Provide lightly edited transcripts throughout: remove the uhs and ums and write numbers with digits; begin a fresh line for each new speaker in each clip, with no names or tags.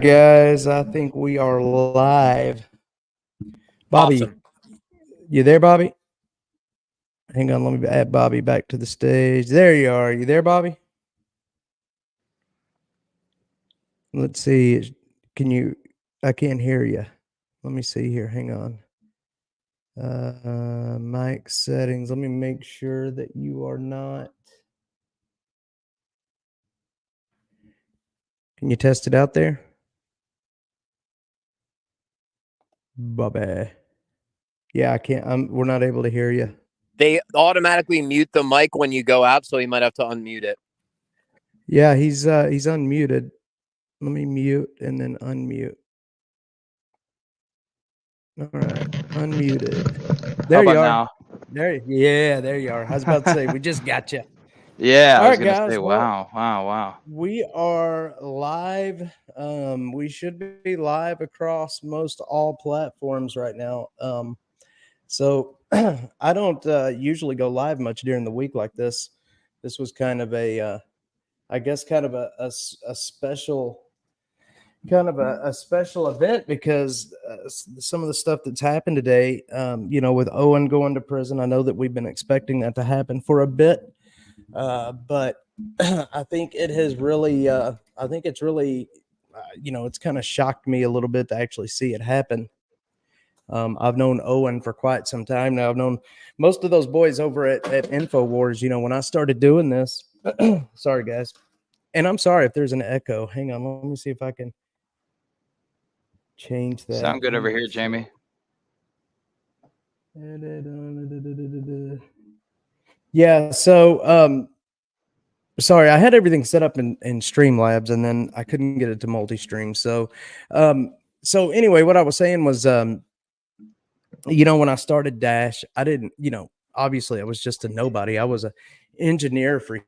Guys, I think we are live. Bobby,
Awesome.
you there, Bobby? Hang on, let me add Bobby back to the stage. There you are. You there, Bobby? Let's see. Can you? I can't hear you. Let me see here. Hang on. Mic settings. Let me make sure that you are not. Can you test it out there, Bobby? Yeah, I can't. We're not able to hear you.
They automatically mute the mic when you go out, so you might have to unmute it.
Yeah, he's unmuted. Let me mute and then unmute. All right, unmuted.
How
There you
about
are.
now?
There you are. I was about to say we just got you.
Yeah,
All
I was
right,
gonna say,
guys. Well,
wow, wow, wow.
we are live. We should be live across most all platforms right now. So I don't usually go live much during the week like this. This was kind of I guess, kind of a special a special event because some of the stuff that's happened today, with Owen going to prison. I know that we've been expecting that to happen for a bit, but I think it has really, I think it's really, it's kind of shocked me a little bit to actually see it happen. I've known Owen for quite some time now. I've known most of those boys over at InfoWars. When I started doing this, sorry guys, and I'm sorry if there's an echo. Hang on, let me see if I can change that.
Sound good
Let
over
me
here,
see.
Jamie?
Yeah, so sorry, I had everything set up in Streamlabs and then I couldn't get it to multi-stream. Um, so anyway, what I was saying was when I started Dash, I didn't, obviously I was just a nobody. I was a engineer for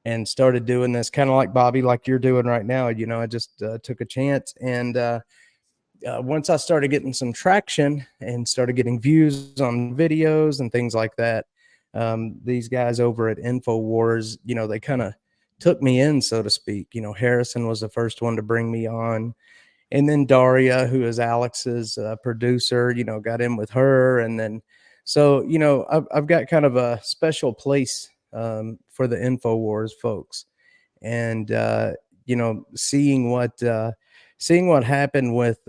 and started doing this kind of like Bobby, like you're doing right now. I just took a chance and once I started getting some traction and started getting views on videos and things like that, these guys over at InfoWars, they kind of took me in, so to speak. Harrison was the first one to bring me on. And then Daria, who is Alex's producer, got in with her. And then, so, I've got kind of a special place for the InfoWars folks. And, seeing what happened with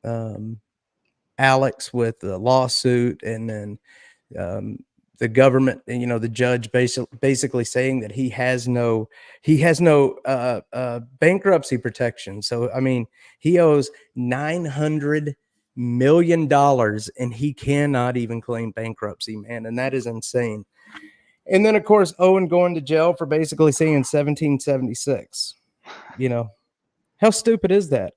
um, Alex with the lawsuit, and then um, the government, and the judge basically saying that he has no bankruptcy protection. So I mean, he owes $900 million and he cannot even claim bankruptcy, man, and that is insane. And then of course Owen going to jail for basically saying 1776. How stupid is that?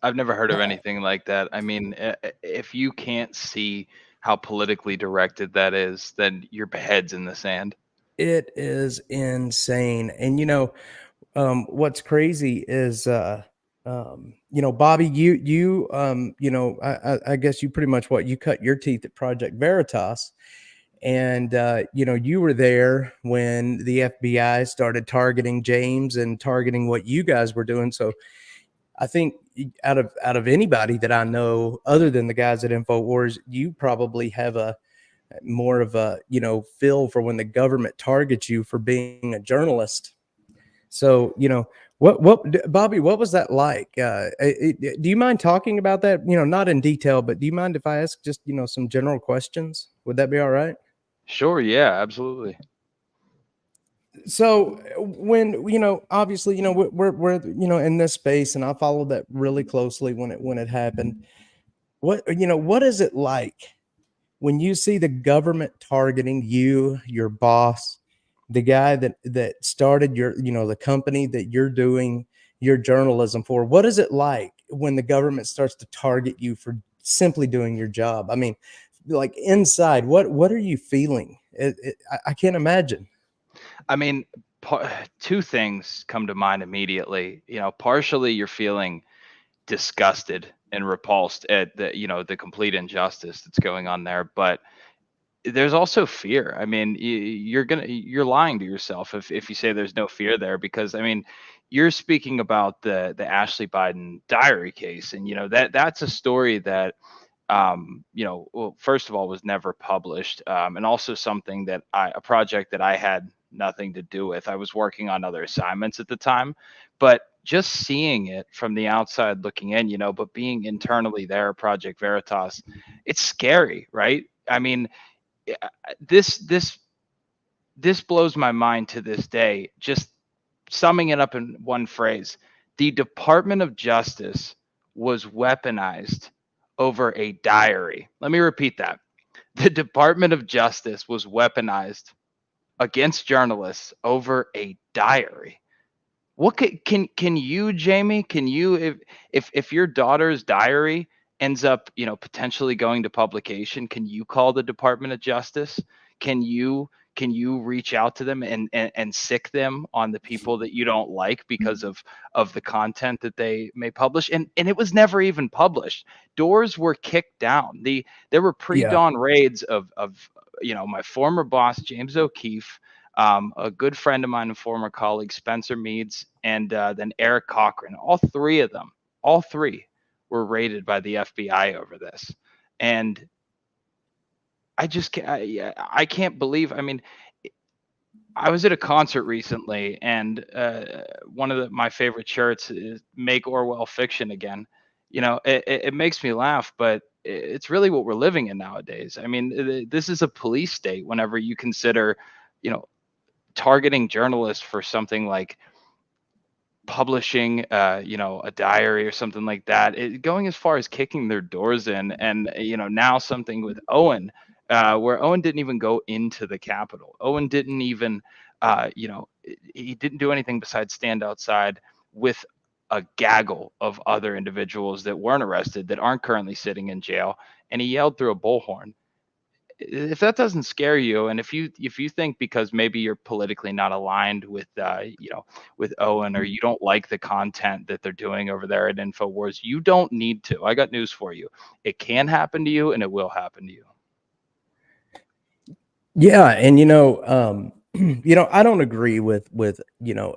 I've never heard of anything like that. I mean, if you can't see how politically directed that is, then your head's in the sand.
It is insane. And what's crazy is Bobby, I guess you pretty much you cut your teeth at Project Veritas. And you were there when the FBI started targeting James and targeting what you guys were doing. So I think out of anybody that I know, other than the guys at InfoWars, you probably have a more of a feel for when the government targets you for being a journalist. So what Bobby, what was that like? Do you mind talking about that? Not in detail, but do you mind if I ask just some general questions? Would that be all right?
Sure, yeah, absolutely.
So when obviously we're in this space, and I followed that really closely when it happened. What is it like when you see the government targeting you, your boss, the guy that started the company that you're doing your journalism for? What is it like when the government starts to target you for simply doing your job? I mean, like inside, what are you feeling? I can't imagine.
I mean, two things come to mind immediately. Partially you're feeling disgusted and repulsed at the complete injustice that's going on there, but there's also fear. I mean, you're lying to yourself if you say there's no fear there, because I mean, you're speaking about the Ashley Biden diary case, and that's a story that well, first of all, was never published, and also something that a project that I had nothing to do with. I was working on other assignments at the time, but just seeing it from the outside looking in, but being internally there at Project Veritas, it's scary, right? I mean, this blows my mind to this day. Just summing it up in one phrase, the Department of Justice was weaponized over a diary. Let me repeat that. The Department of Justice was weaponized against journalists over a diary. What can you, Jamie? Can you, if your daughter's diary ends up, potentially going to publication, can you call the Department of Justice? Can you reach out to them and sick them on the people that you don't like because of the content that they may publish? And it was never even published. Doors were kicked down. There were
Yeah.
pre-dawn raids of my former boss James O'Keefe, a good friend of mine and former colleague, Spencer Meads, and then Eric Cochran. All three were raided by the FBI over this. And I just can't, I can't believe, I mean, I was at a concert recently, and one of my favorite shirts is "Make Orwell Fiction Again." It makes me laugh, but it's really what we're living in nowadays. I mean, this is a police state whenever you consider, you know, targeting journalists for something like publishing a diary or something like that, going as far as kicking their doors in. And now something with Owen, where Owen didn't even go into the Capitol. Owen didn't even he didn't do anything besides stand outside with a gaggle of other individuals that weren't arrested, that aren't currently sitting in jail, and he yelled through a bullhorn. If that doesn't scare you, and if you think because maybe you're politically not aligned with with Owen, or you don't like the content that they're doing over there at InfoWars, you don't need to. I got news for you. It can happen to you, and it will happen to you.
Yeah, and I don't agree with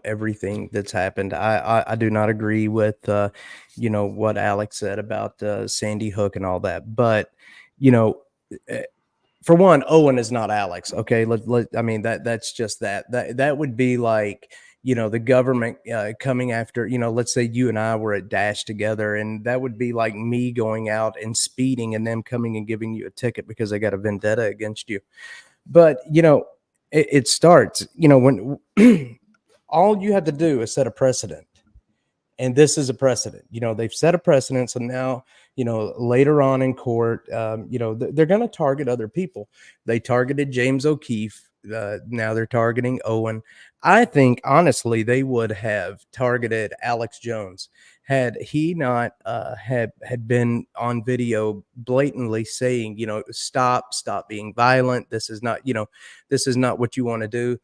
everything that's happened. I do not agree with what Alex said about Sandy Hook and all that. But you know, eh, for one, Owen is not Alex. Okay, I mean that's just that would be like the government coming after let's say you and I were at Dash together, and that would be like me going out and speeding and them coming and giving you a ticket because they got a vendetta against you. But it starts when all you have to do is set a precedent, and this is a precedent. They've set a precedent, so now later on in court, they're going to target other people. They targeted James O'Keefe. Now they're targeting Owen. I think honestly they would have targeted Alex Jones had he not had been on video blatantly saying, stop being violent. This is not what you want to do.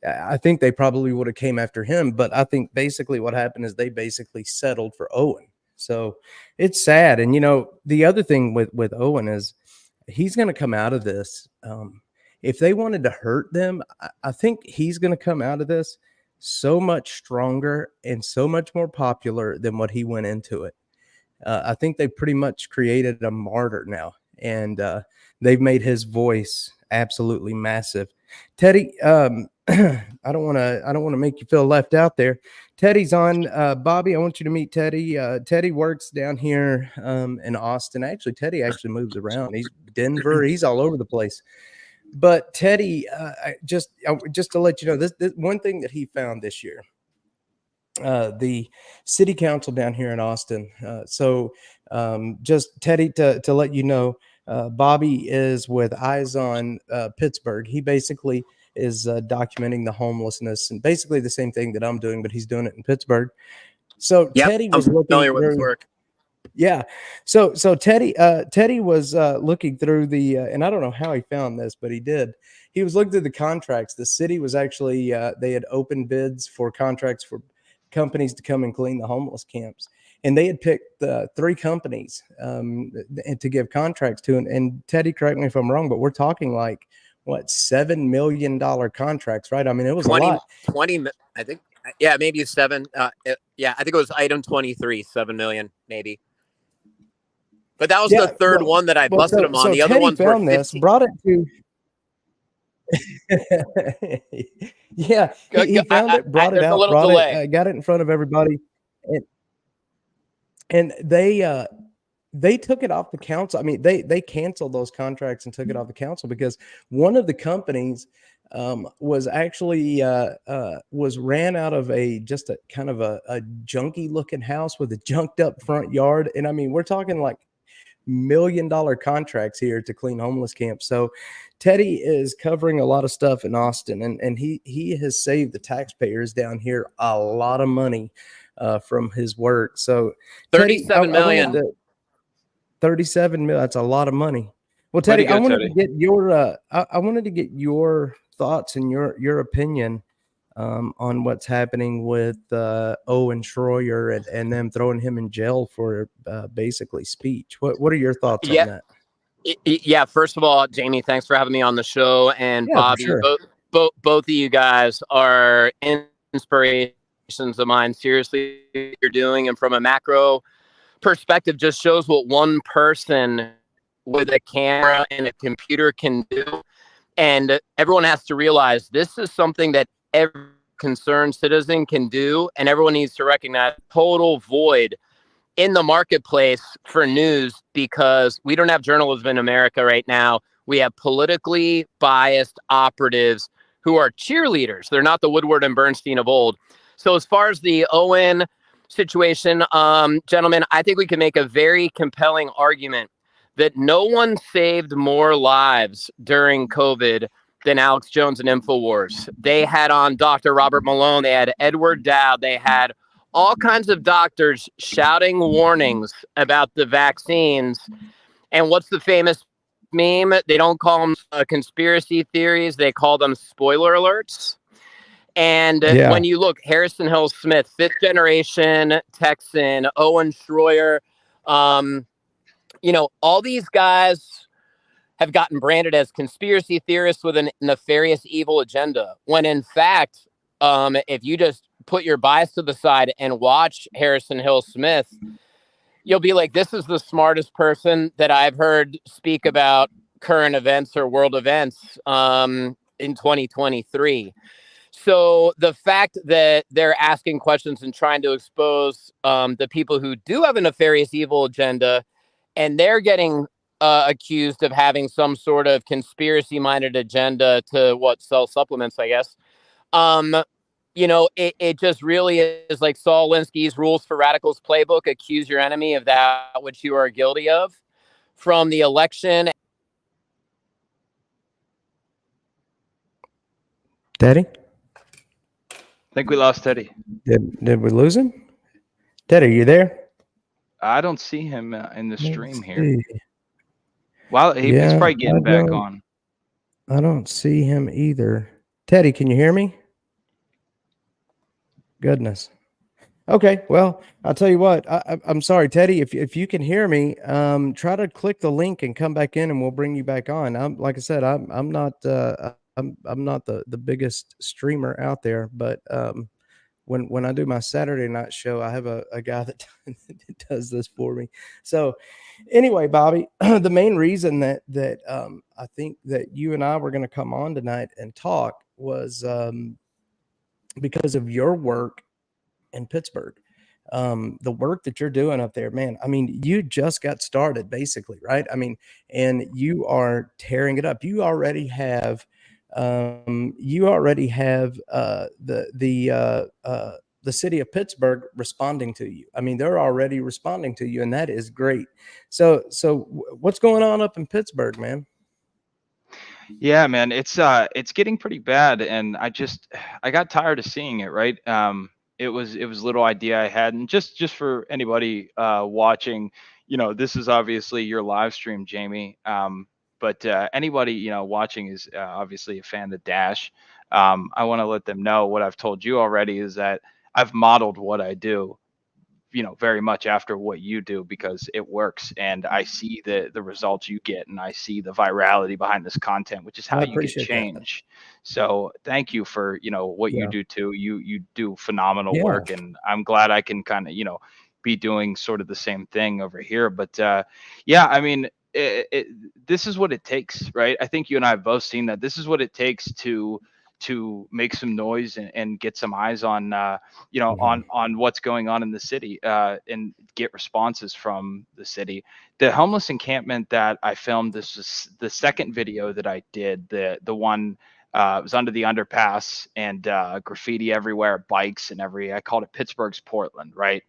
I think they probably would have came after him, but I think basically what happened is they basically settled for Owen. So it's sad. And the other thing with Owen is he's going to come out of this. If they wanted to hurt them, I think he's going to come out of this so much stronger and so much more popular than what he went into it. I think they pretty much created a martyr now, and they've made his voice absolutely massive. Teddy, I don't want to make you feel left out there. Teddy's on. Bobby, I want you to meet Teddy. Teddy works down here in Austin. Actually, Teddy actually moves around. He's Denver. He's all over the place. But Teddy, just to let you know, this one thing that he found this year. The city council down here in Austin. Just Teddy, to let you know, Bobby is with Eyes on Pittsburgh. He basically is documenting the homelessness and basically the same thing that I'm doing, but he's doing it in Pittsburgh. So
Yep,
Teddy was
I'm
looking
familiar with his
through.
work.
Yeah. So Teddy was looking through the and I don't know how he found this, but he did. He was looking through the contracts. The city was actually they had opened bids for contracts for companies to come and clean the homeless camps. and they had picked 3 companies to give contracts to. And Teddy, correct me if I'm wrong, but we're talking like what, $7 million contracts, right? I mean, it was
20,
a lot.
20, I think. Yeah, maybe 7. Yeah, I think it was item 23, 7 million, maybe. But that was the third one that I busted him on.
So
The other
Teddy
ones were
found this,
15.
brought it to. Yeah, he found it, brought it
There's a
out,
little
brought it,
delay.
got it in front of everybody, and they took it off the council. I mean, they canceled those contracts and took it off the council because one of the companies was actually was ran out of just a kind of a junky looking house with a junked up front yard. And I mean, we're talking like $1 million contracts here to clean homeless camps. So Teddy is covering a lot of stuff in Austin, and he has saved the taxpayers down here a lot of money from his work. So Teddy,
37 million.
37 million. That's a lot of money. Well, Teddy, I wanted to get your I wanted to get your thoughts and your opinion on what's happening with Owen Schroyer and them throwing him in jail for basically speech. What are your thoughts on that?
Yeah. First of all, Jamie, thanks for having me on the show. And
Yeah,
Bobby,
sure.
both of you guys are inspirations of mine. Seriously, what you're doing, and from a macro perspective, just shows what one person with a camera and a computer can do. And everyone has to realize this is something that every concerned citizen can do, and everyone needs to recognize total void in the marketplace for news, because we don't have journalism in America right now. We have politically biased operatives who are cheerleaders. They're not the Woodward and Bernstein of old. So as far as the Owen situation, gentlemen, I think we can make a very compelling argument that no one saved more lives during COVID than Alex Jones and InfoWars. They had on Dr. Robert Malone. They had Edward Dowd. They had all kinds of doctors shouting warnings about the vaccines. And what's the famous meme? They don't call them conspiracy theories. They call them spoiler alerts. And when you look, Harrison Hill Smith, 5th generation Texan, Owen Schroyer, all these guys have gotten branded as conspiracy theorists with a nefarious evil agenda, when in fact, if you just put your bias to the side and watch Harrison Hill Smith, you'll be like, this is the smartest person that I've heard speak about current events or world events in 2023. So the fact that they're asking questions and trying to expose the people who do have a nefarious evil agenda, and they're getting accused of having some sort of conspiracy-minded agenda to sell supplements, I guess. It just really is like Saul Alinsky's Rules for Radicals playbook: accuse your enemy of that which you are guilty of. From the election.
Teddy?
I think we lost Teddy.
Did we lose him? Teddy, are you there?
I don't see him in the stream
Let's
here.
see.
Well, he's probably getting back on.
I don't see him either. Teddy, can you hear me? Goodness. Okay, well, I'll tell you what. I'm sorry, Teddy. If you can hear me, try to click the link and come back in, and we'll bring you back on. Like I said, I'm not the biggest streamer out there, but when I do my Saturday night show, I have a guy that does this for me. So anyway, Bobby, the main reason that I think that you and I were going to come on tonight and talk was because of your work in Pittsburgh. The work that you're doing up there, man. I mean, you just got started basically, right? I mean, and you are tearing it up. You already have the city of Pittsburgh responding to you. I mean, they're already responding to you, and that is great. So what's going on up in Pittsburgh, man?
Yeah, man, it's getting pretty bad, and I got tired of seeing it, right? It was a little idea I had, and just for anybody watching, this is obviously your live stream, Jamie. But anybody watching is obviously a fan of the Dash. I want to let them know what I've told you already is that I've modeled what I do very much after what you do because it works, and I see the results you get, and I see the virality behind this content, which is how
I
you get
appreciate that.
change. So thank you for what you
Yeah.
do too. You do phenomenal
Yeah.
work, and I'm glad I can kind of be doing sort of the same thing over here. But yeah, I mean, this is what it takes, right? I think you and I have both seen that this is what it takes to make some noise and get some eyes on
Mhm.
on what's going on in the city, and get responses from the city. The homeless encampment that I filmed, this is the second video that I did. The one was under the underpass, and graffiti everywhere, bikes and I called it Pittsburgh's Portland, right?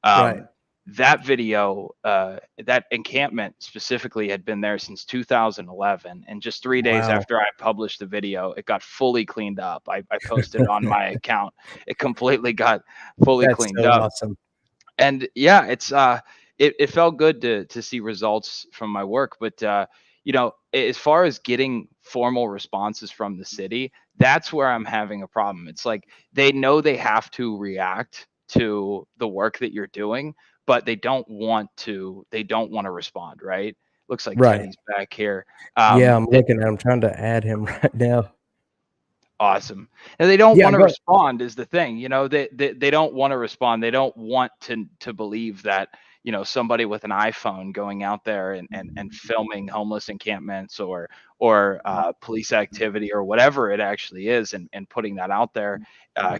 Right.
That video, that encampment specifically, had been there since 2011, and just 3 days
Wow.
after I published the video, it got fully cleaned up. I posted it on my account. It completely got fully
That's
cleaned
so
up,
awesome.
and yeah, it felt good to see results from my work. But as far as getting formal responses from the city, that's where I'm having a problem. It's like they know they have to react to the work that you're doing, but they don't want to respond, right? Looks like
Right.
Teddy's back here.
Yeah, I'm looking at I'm trying to add him right now.
Awesome. And they don't
Yeah,
want to
go
respond is the thing. They don't want to respond. They don't want to believe that, somebody with an iPhone going out there and filming homeless encampments or police activity or whatever it actually is, and putting that out there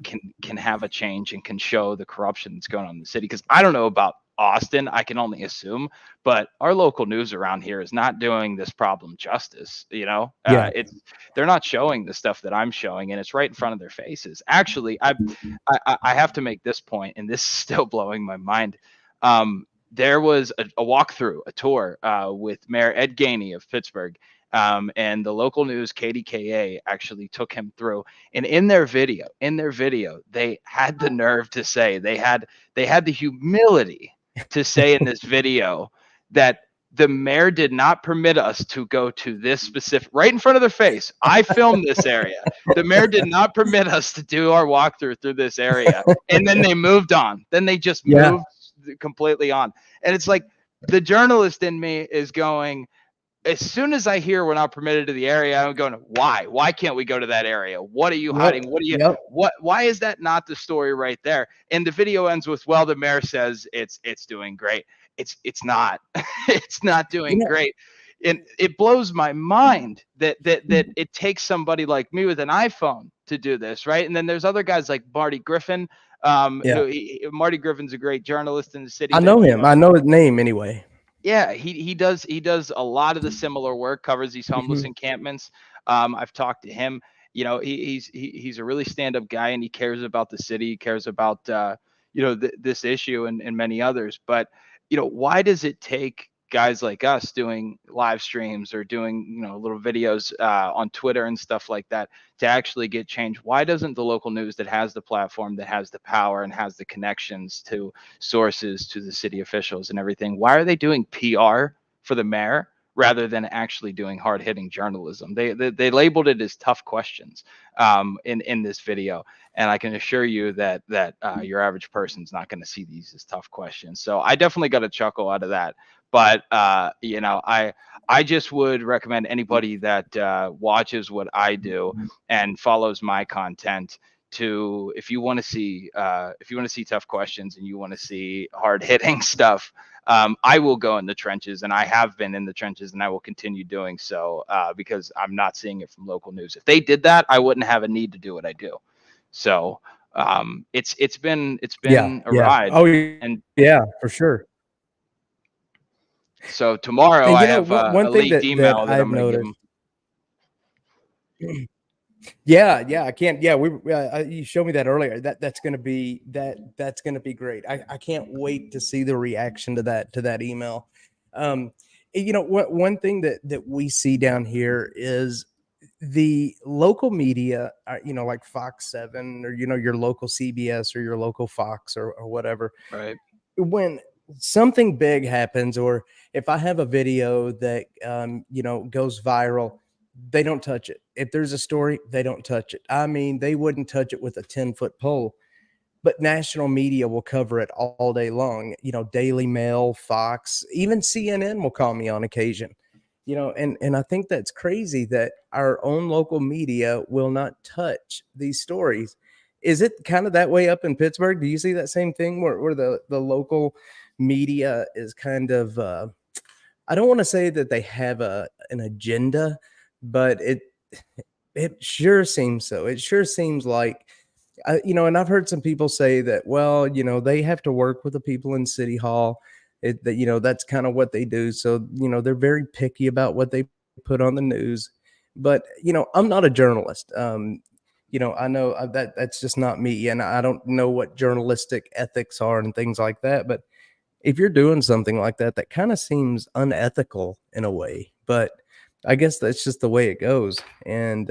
can have a change and can show the corruption that's going on in the city. Because I don't know about Austin, I can only assume, but our local news around here is not doing this problem justice.
Yeah.
They're not showing the stuff that I'm showing, and it's right in front of their faces. Actually, I have to make this point, and this is still blowing my mind. There was a walkthrough, a tour with Mayor Ed Gainey of Pittsburgh, and the local news KDKA actually took him through. And in their video, they had the nerve to say, they had the humility to say in this video that the mayor did not permit us to go to this specific, right in front of their face. I filmed this area. The mayor did not permit us to do our walkthrough through this area. And then they moved on. Then they just
Yeah.
moved completely on. And it's like the journalist in me is going, as soon as I hear we're not permitted to the area, I'm going, why? Why can't we go to that area? What are you hiding?
Yep.
Why is that not the story right there? And the video ends with, well, the mayor says it's doing great. It's not. It's not doing
Yeah.
great. And it blows my mind that it takes somebody like me with an iPhone to do this, right? And then there's other guys like Marty Griffin.
Yeah.
Marty Griffin's a great journalist in the city.
I know him. I know his name anyway.
Yeah, he does a lot of the similar work, covers these homeless
Mhm.
encampments. I've talked to him. He's a really stand-up guy, and he cares about the city. He cares about this issue and many others. But why does it take guys like us doing live streams or doing little videos on Twitter and stuff like that to actually get change? Why doesn't the local news that has the platform, that has the power, and has the connections to sources, to the city officials and everything, why are they doing PR for the mayor rather than actually doing hard-hitting journalism? They labeled it as tough questions in this video, and I can assure you that your average person's not going to see these as tough questions. So I definitely got a chuckle out of that. But I just would recommend anybody that watches what I do and follows my content to, if you want to see tough questions and you want to see hard hitting stuff, I will go in the trenches, and I have been in the trenches, and I will continue doing so because I'm not seeing it from local news. If they did that, I wouldn't have a need to do what I do. So it's been
Yeah.
a
Yeah.
ride,
Oh,
and
yeah, for sure.
so tomorrow
And
I
you know,
have
one
a
thing
leaked
that
email that
I've
I'm going to give
noticed.
them.
Yeah, I can't. Yeah, you showed me that earlier. That's gonna be that's gonna be great. I can't wait to see the reaction to that email. Um, one thing that we see down here is the local media, like Fox 7 or your local CBS or your local Fox or whatever.
Right.
When something big happens, or if I have a video that goes viral, they don't touch it. If there's a story, they don't touch it. I mean, they wouldn't touch it with a 10-foot pole. but national media will cover it all day long. Daily Mail, Fox, even CNN will call me on occasion. And I think that's crazy that our own local media will not touch these stories. Is it kind of that way up in Pittsburgh? Do you see that same thing where the local media is kind of I don't want to say that they have an agenda, but it sure seems so. It sure seems like and I've heard some people say that, well, they have to work with the people in City Hall. That's kind of what they do. So, they're very picky about what they put on the news. But, I'm not a journalist. I know that's just not me. And I don't know what journalistic ethics are and things like that. But if you're doing something like that, that kind of seems unethical in a way. But I guess that's just the way it goes. And,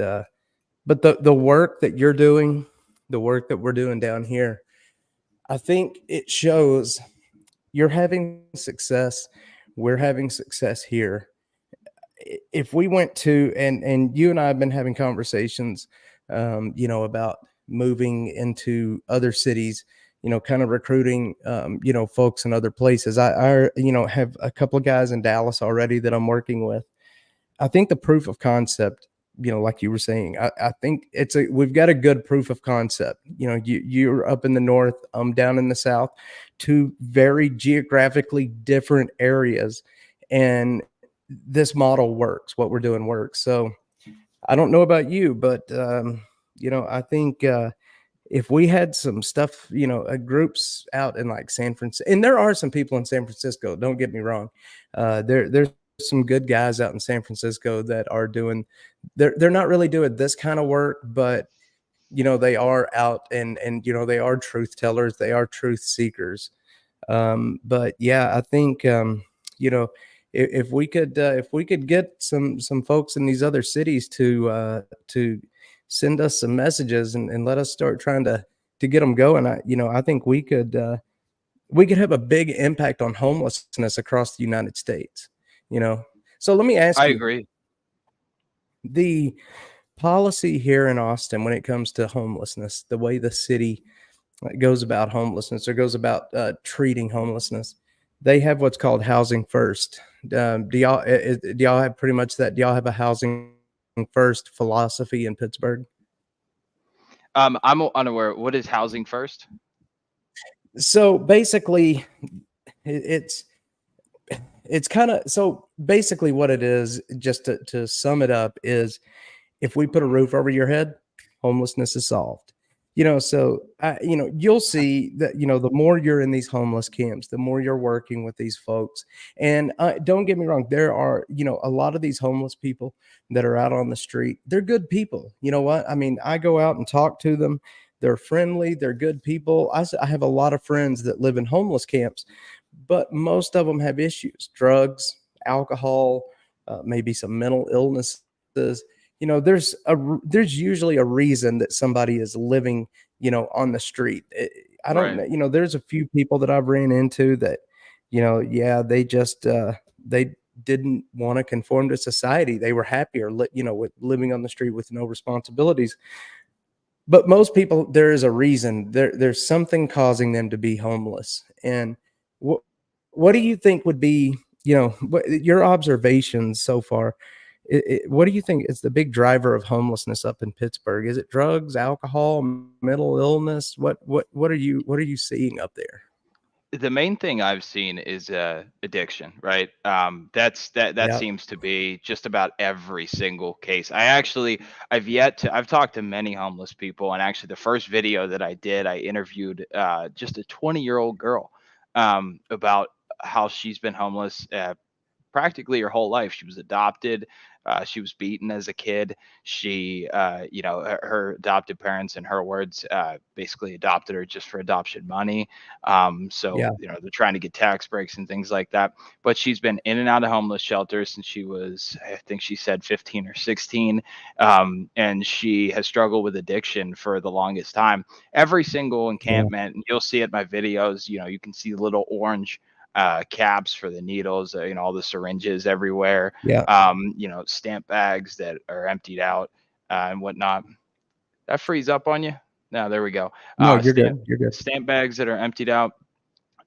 but the work that you're doing, the work that we're doing down here, I think it shows you're having success. We're having success here. If we went to and you and I have been having conversations, about moving into other cities, kind of recruiting, folks in other places. I have a couple of guys in Dallas already that I'm working with. I think the proof of concept, like you were saying, I think we've got a good proof of concept. You're up in the north, I'm down in the south, two very geographically different areas, and this model works. What we're doing works. So I don't know about you, but I think if we had some stuff, groups out in like San Francisco, and there are some people in San Francisco. Don't get me wrong. There's some good guys out in San Francisco that are doing. They're not really doing this kind of work, but they are out and they are truth tellers. They are truth seekers. But yeah, I think if we could get some folks in these other cities to send us some messages and let us start trying to get them going. I think we could have a big impact on homelessness across the United States. So let me ask
I
you,
agree.
the policy here in Austin when it comes to homelessness, the way the city goes about homelessness or goes about treating homelessness, they have what's called housing first. Do y'all have pretty much that? Do y'all have a housing first philosophy in Pittsburgh?
I'm unaware. What is housing first?
So basically, it's kind of, so basically what it is, just to sum it up, is if we put a roof over your head, homelessness is solved. So you'll see that, the more you're in these homeless camps, the more you're working with these folks. And don't get me wrong, there are, a lot of these homeless people that are out on the street. They're good people. You know what? I mean, I go out and talk to them. They're friendly. They're good people. I have a lot of friends that live in homeless camps, but most of them have issues: drugs, alcohol, maybe some mental illnesses. There's usually a reason that somebody is living, on the street. I don't
Right.
know, there's a few people that I've ran into that, yeah, they just they didn't want to conform to society. They were happier, with living on the street with no responsibilities. But most people, there is a reason. There's something causing them to be homeless. And what do you think would be, your observations so far? What do you think is the big driver of homelessness up in Pittsburgh? Is it drugs, alcohol, mental illness? What are you seeing up there?
The main thing I've seen is addiction, right? That
Yeah,
seems to be just about every single case. I've talked to many homeless people, and actually the first video that I did, I interviewed just a 20-year-old girl about how she's been homeless practically her whole life. She was adopted. She was beaten as a kid. She, her adopted parents, in her words, basically adopted her just for adoption money. So,
yeah,
they're trying to get tax breaks and things like that. But she's been in and out of homeless shelters since she was, I think she said 15 or 16. And she has struggled with addiction for the longest time. Every single
yeah,
encampment, and you'll see it in my videos, you can see little orange caps for the needles, all the syringes everywhere,
yeah.
stamp bags that are emptied out and whatnot. That frees up on you. No, there we go.
No, you're
Stamp
good. You're good.
stamp bags that are emptied out.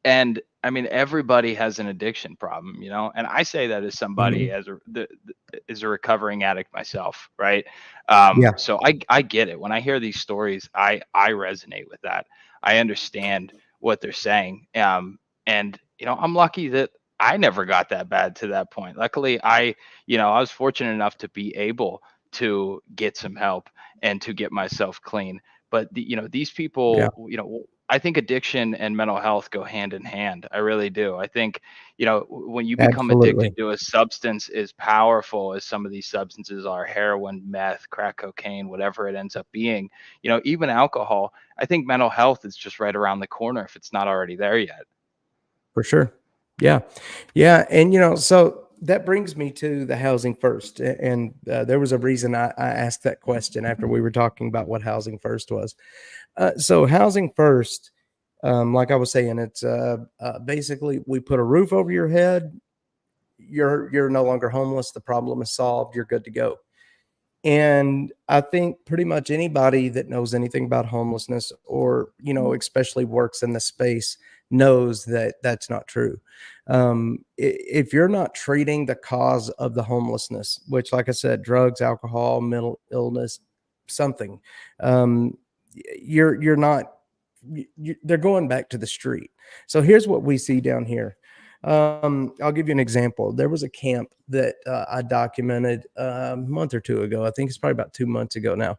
And I mean, everybody has an addiction problem, you know. And I say that as somebody
Mhm.
as as a recovering addict myself, right?
Yeah,
So I get it. When I hear these stories, I resonate with that. I understand what they're saying. And you know, I'm lucky that I never got that bad to that point. Luckily, I was fortunate enough to be able to get some help and to get myself clean. But these
yeah,
people, I think addiction and mental health go hand in hand. I really do. I think, when you become
absolutely.
addicted to a substance as powerful as some of these substances are, heroin, meth, crack cocaine, whatever it ends up being, even alcohol, I think mental health is just right around the corner if it's not already there yet.
For sure. Yeah. Yeah. And, so that brings me to the housing first. And there was a reason I asked that question after we were talking about what housing first was. So, housing first, like I was saying, it's basically we put a roof over your head. You're no longer homeless. The problem is solved. You're good to go. And I think pretty much anybody that knows anything about homelessness or, especially works in the space knows that that's not true. If you're not treating the cause of the homelessness, which, like I said, drugs, alcohol, mental illness, something, um, you're not, they're going back to the street. So here's what we see down here. I'll give you an example. There was a camp that I documented a month or two ago. I think it's probably about 2 months ago now.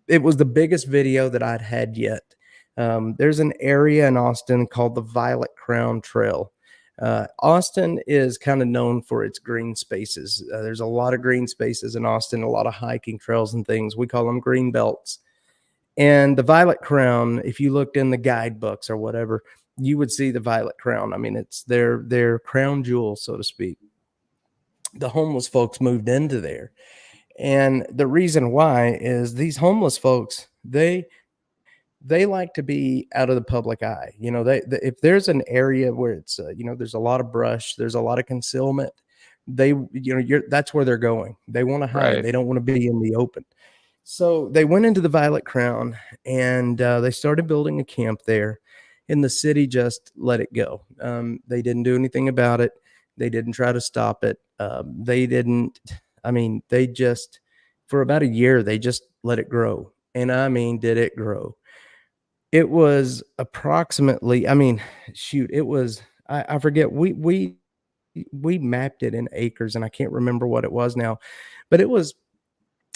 It was the biggest video that I'd had yet. There's an area in Austin called the Violet Crown Trail. Austin is kind of known for its green spaces. There's a lot of green spaces in Austin, a lot of hiking trails and things. We call them green belts. And the Violet Crown, if you looked in the guidebooks or whatever, you would see the Violet Crown. I mean, it's their crown jewel, so to speak. The homeless folks moved into there. And the reason why is these homeless folks, they like to be out of the public eye. If there's an area where it's there's a lot of brush, there's a lot of concealment, that's where they're going. They want to hide.
Right.
They don't want to be in the open. So they went into the Violet Crown and they started building a camp there, and the city just let it go. They didn't do anything about it. They didn't try to stop it. They didn't. I mean, they just for about a year they just let it grow, and I mean, did it grow? It was approximately. I mean, shoot, it was. I forget. We mapped it in acres, and I can't remember what it was now, but it was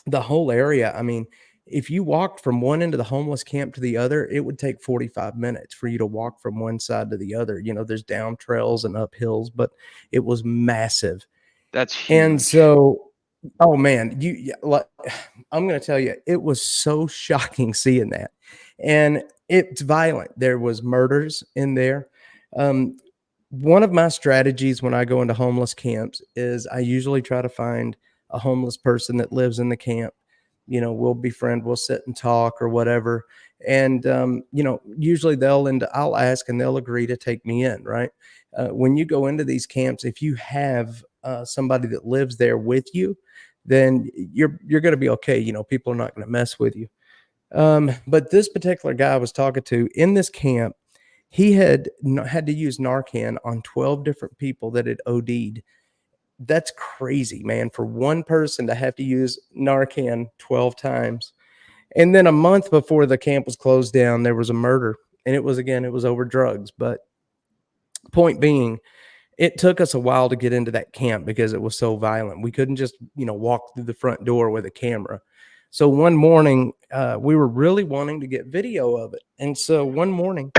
the whole area. I mean, if you walked from one end of the homeless camp to the other, it would take 45 minutes for you to walk from one side to the other. There's down trails and up hills, but it was massive.
That's
And
huge.
so, oh man, I'm going to tell you, it was so shocking seeing that. And it's violent. There was murders in there. Um, One of my strategies when I go into homeless camps is I usually try to find a homeless person that lives in the camp. We'll befriend, we'll sit and talk or whatever. And, usually I'll ask and they'll agree to take me in, right? When you go into these camps, if you have somebody that lives there with you, then you're going to be okay. People are not going to mess with you. But this particular guy I was talking to in this camp, he had to use Narcan on 12 different people that had OD'd. That's crazy, man, for one person to have to use Narcan 12 times. And then a month before the camp was closed down, there was a murder. And it was over drugs. But point being, it took us a while to get into that camp because it was so violent. We couldn't just, walk through the front door with a camera. So one morning, we were really wanting to get video of it. And so one morning,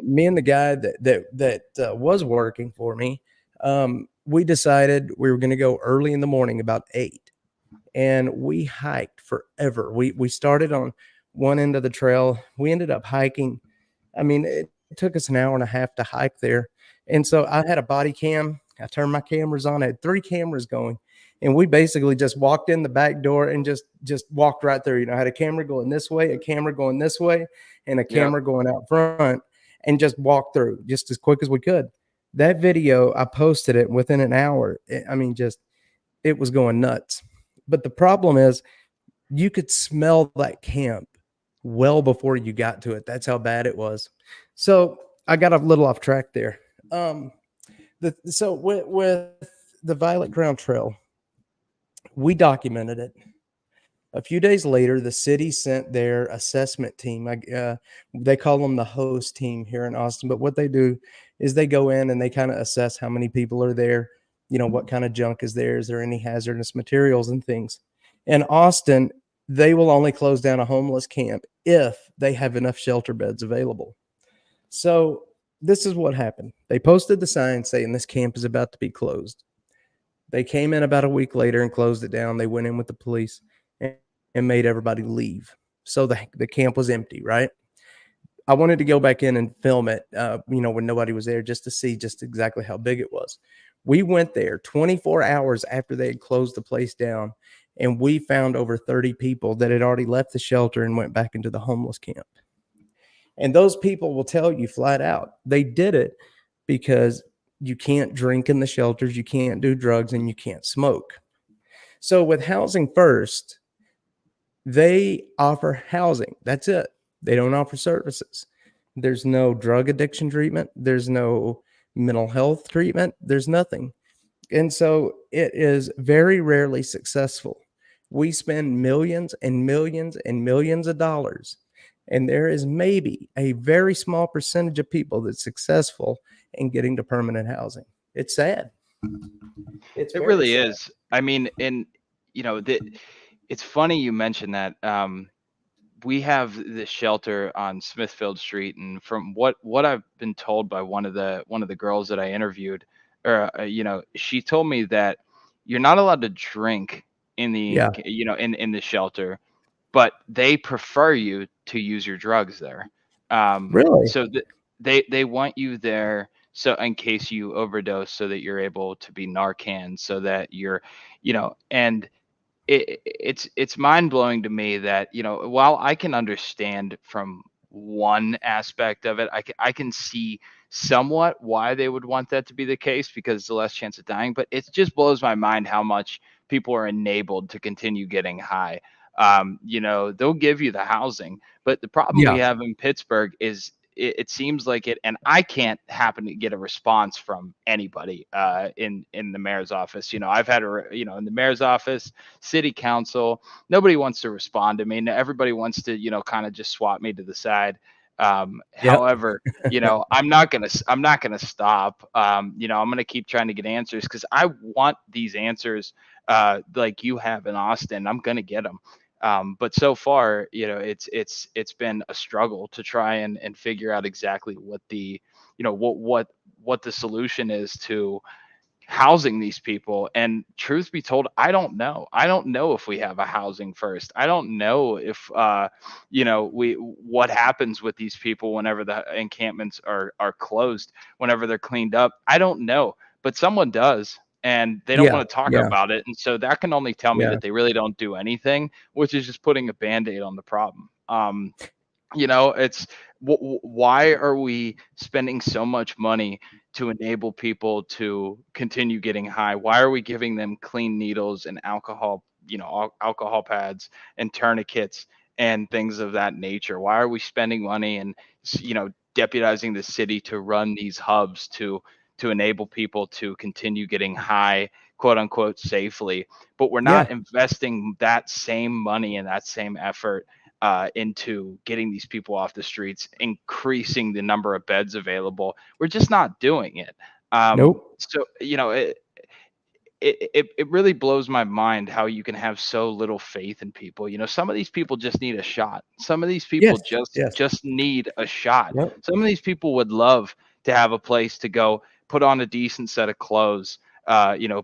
me and the guy that was working for me, we decided we were going to go early in the morning, about 8, and we hiked forever. We started on one end of the trail. We ended up hiking. I mean, it took us an hour and a half to hike there. And so I had a body cam. I turned my cameras on. I had 3 cameras going. And we basically just walked in the back door and just walked right through. I had a camera going this way, a camera going this way, and a
Yep.
camera going out front, and just walked through just as quick as we could. That video, I posted it within an hour. I mean, it was going nuts. But the problem is you could smell that camp well before you got to it. That's how bad it was. So I got a little off track there. So with the Violet Ground Trail, we documented it. A few days later, the city sent their assessment team. They call them the host team here in Austin. But what they do is they go in and they kind of assess how many people are there. What kind of junk is there? Is there any hazardous materials and things? In Austin, they will only close down a homeless camp if they have enough shelter beds available. So this is what happened. They posted the sign saying this camp is about to be closed. They came in about a week later and closed it down. They went in with the police and made everybody leave. So the camp was empty, right? I wanted to go back in and film it, when nobody was there, just to see just exactly how big it was. We went there 24 hours after they had closed the place down, and we found over 30 people that had already left the shelter and went back into the homeless camp. And those people will tell you flat out, they did it because you can't drink in the shelters, you can't do drugs, and you can't smoke. So with Housing First, they offer housing. That's it. They don't offer services. There's no drug addiction treatment. There's no mental health treatment. There's nothing. And so it is very rarely successful. We spend millions and millions and millions of dollars, and there is maybe a very small percentage of people that's successful in getting to permanent housing. It's sad.
It really is. I mean, it's funny you mentioned that. We have this shelter on Smithfield Street, and from what I've been told by one of the girls that I interviewed, or she told me that you're not allowed to drink in the in the shelter, but they prefer you to use your drugs there.
Really?
So they want you there so in case you overdose, so that you're able to be Narcan, so that you're, and it's mind blowing to me that, while I can understand from one aspect of it, I can see somewhat why they would want that to be the case, because it's the less chance of dying. But it just blows my mind how much people are enabled to continue getting high. They'll give you the housing, but the problem we
Yeah.
have in Pittsburgh is it seems like it, and I can't happen to get a response from anybody in the mayor's office. I've had in the mayor's office, city council, nobody wants to respond to me. Everybody wants to kind of just swat me to the side.
Yep.
However, I'm not gonna stop. I'm gonna keep trying to get answers, because I want these answers like you have in Austin. I'm gonna get them. But so far, it's been a struggle to try and figure out exactly what the, what the solution is to housing these people. And truth be told, I don't know if we have a housing first. I don't know if what happens with these people whenever the encampments are closed, whenever they're cleaned up. I don't know, but someone does, and they don't
Yeah.
want to talk
Yeah.
about it. And so that can only tell me
Yeah.
that they really don't do anything, which is just putting a band-aid on the problem. It's why are we spending so much money to enable people to continue getting high? Why are we giving them clean needles and alcohol, alcohol pads and tourniquets and things of that nature? Why are we spending money and deputizing the city to run these hubs to enable people to continue getting high, quote unquote, safely? But we're
Yeah.
not investing that same money and that same effort into getting these people off the streets, increasing the number of beds available. We're just not doing it.
Nope.
So it really blows my mind how you can have so little faith in people. Some of these people just need a shot. Some of these people
Yes.
just
Yes.
just need a shot.
Yep.
Some of these people would love to have a place to go, put on a decent set of clothes,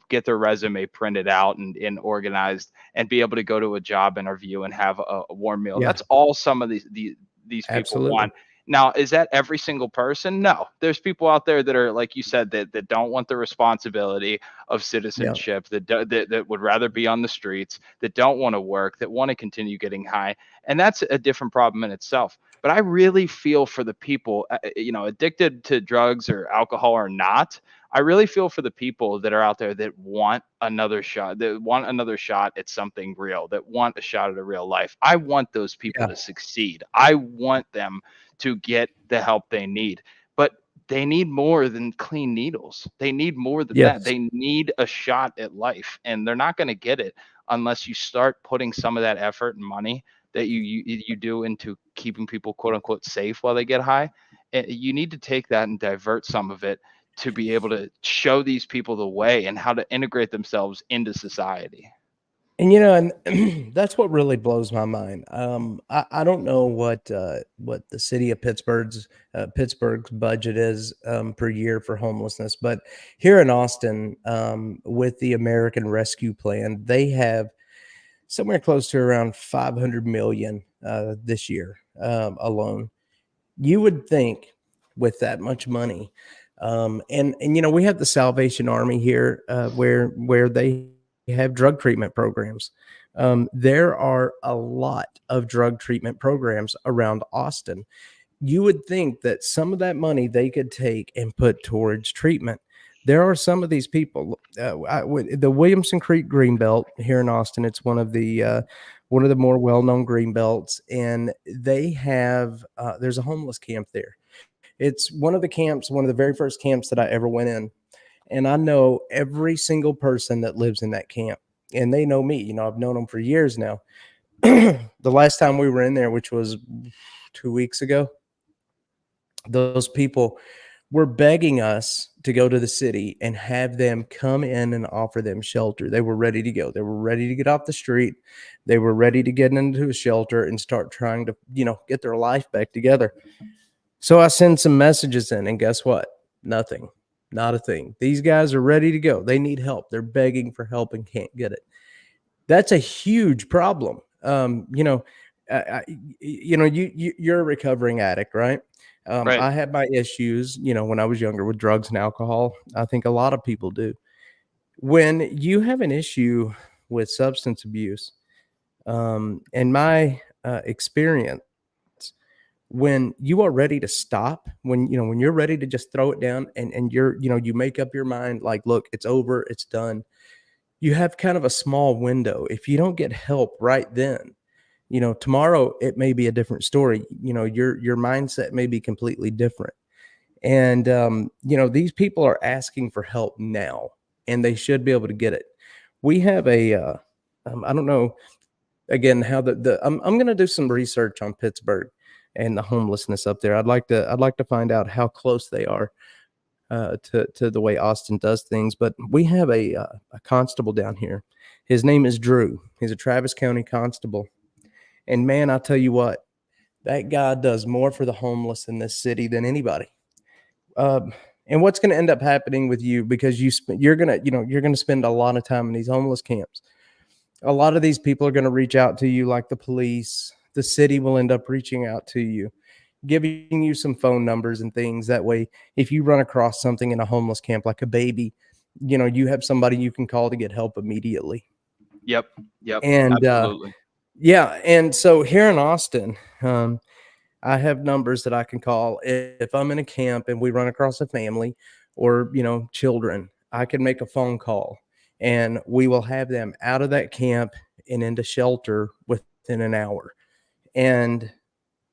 get their resume printed out and organized, and be able to go to a job interview and have a warm meal.
Yeah.
That's all some of these people
Absolutely.
want. Now, is that every single person? No. There's people out there that are, like you said, that don't want the responsibility of
Yeah.
citizenship, that would rather be on the streets, that don't want to work, that want to continue getting high. And that's a different problem in itself. But I really feel for the people, addicted to drugs or alcohol or not. I really feel for the people that are out there that want another shot, at something real, that want a shot at a real life. I want those people
Yeah.
to succeed. I want them to get the help they need. But they need more than clean needles. They need more than that.
Yes.
They need a shot at life, and they're not going to get it unless you start putting some of that effort and money that you do into keeping people quote unquote safe while they get high. You need to take that and divert some of it to be able to show these people the way and how to integrate themselves into society.
And and that's what really blows my mind. I don't know what the city of Pittsburgh's budget is per year for homelessness, but here in Austin, with the American Rescue Plan, they have somewhere close to around 500 million this year alone. You would think with that much money, and we have the Salvation Army here, where they have drug treatment programs. There are a lot of drug treatment programs around Austin. You would think that some of that money they could take and put towards treatment. There are some of these people. The Williamson Creek Greenbelt here in Austin. It's one of the more well-known green belts, and they have there's a homeless camp there. It's one of the very first camps that I ever went in, and I know every single person that lives in that camp, and they know me. I've known them for years now. The last time we were in there, which was 2 weeks ago, those people were begging us to go to the city and have them come in and offer them shelter. They were ready to go. They were ready to get off the street. They were ready to get into a shelter and start trying to, get their life back together. So I send some messages in, and guess what? Nothing. Not a thing. These guys are ready to go. They need help. They're begging for help and can't get it. That's a huge problem. You're a recovering addict, right?
Right.
I had my issues, when I was younger with drugs and alcohol. I think a lot of people do. When you have an issue with substance abuse, in my experience, when you are ready to stop, when you're ready to just throw it down, and you make up your mind, like, look, it's over, it's done. You have kind of a small window. If you don't get help right then, tomorrow it may be a different story. Your mindset may be completely different. And these people are asking for help now, and they should be able to get it. We have I don't know, again, how I'm going to do some research on Pittsburgh and the homelessness up there. I'd like to find out how close they are to the way Austin does things. But we have a constable down here. His name is Drew. He's a Travis County constable. And man, I tell you what, that guy does more for the homeless in this city than anybody. And what's going to end up happening with you, because you're gonna spend a lot of time in these homeless camps. A lot of these people are going to reach out to you, like the police. The city will end up reaching out to you, giving you some phone numbers and things. That way, if you run across something in a homeless camp, like a baby, you have somebody you can call to get help immediately.
Yep.
And
Absolutely.
yeah, and so here in Austin, I have numbers that I can call if I'm in a camp and we run across a family or children. I can make a phone call, and we will have them out of that camp and into shelter within an hour. And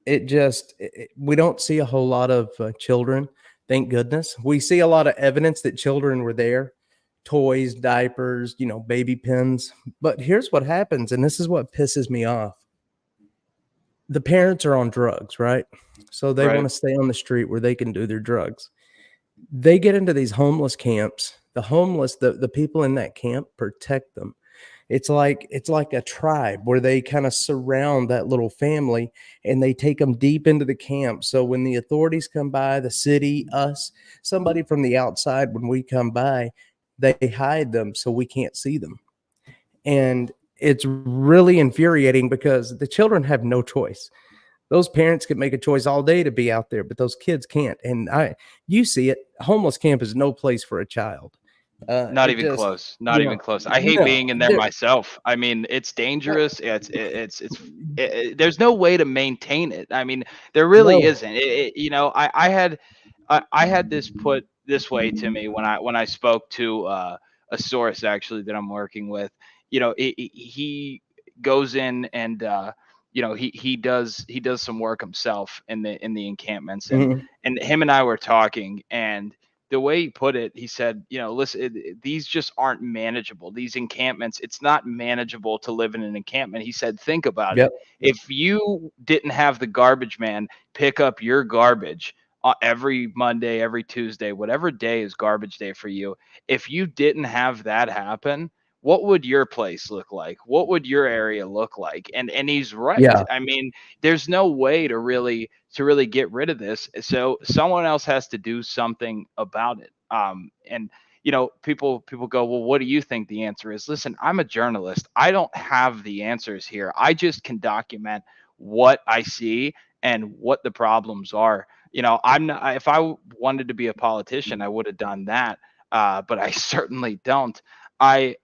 we don't see a whole lot of children. Thank goodness. We see a lot of evidence that children were there, toys, diapers, baby pins. But here's what happens, and this is what pisses me off. The parents are on drugs, right? So they
Right.
want to stay on the street where they can do their drugs. They get into these homeless camps. The people in that camp protect them. It's like a tribe where they kind of surround that little family, and they take them deep into the camp. So when the authorities come by, the city, us, somebody from the outside, when we come by, they hide them so we can't see them. And it's really infuriating because the children have no choice. Those parents could make a choice all day to be out there, but those kids can't. And you see it. Homeless camp is no place for a child.
Not
It
even
just,
close. Not even close. I hate
no,
being in there myself. I mean, it's dangerous. There's no way to maintain it. I mean, there really
no,
isn't. I had this put this way to me when I spoke to a source actually that I'm working with. He goes in and he does some work himself in the encampments, and
Mhm.
him and I were talking, and the way he put it, he said, listen, these just aren't manageable. These encampments, it's not manageable to live in an encampment. He said, think about it.
Yep.
If you didn't have the garbage man pick up your garbage every Monday, every Tuesday, whatever day is garbage day for you, if you didn't have that happen, what would your place look like? What would your area look like? And he's right.
Yeah.
I mean, there's no way to really get rid of this. So someone else has to do something about it. And people go, well, what do you think the answer is? Listen, I'm a journalist. I don't have the answers here. I just can document what I see and what the problems are. I'm not, if I wanted to be a politician, I would have done that. But I certainly don't. I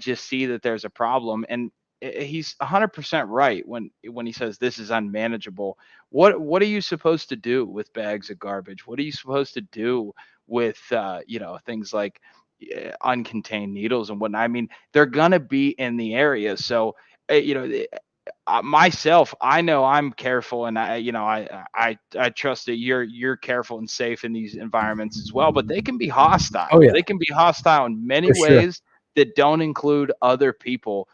just see that there's a problem, and he's 100% right when he says this is unmanageable. What are you supposed to do with bags of garbage? What are you supposed to do with things like uncontained needles and whatnot? I mean, they're gonna be in the area, so myself, I know I'm careful, and I trust that you're careful and safe in these environments as well. But they can be
Oh
hostile.
yeah,
They can be hostile in many
for sure.
ways that don't include other people.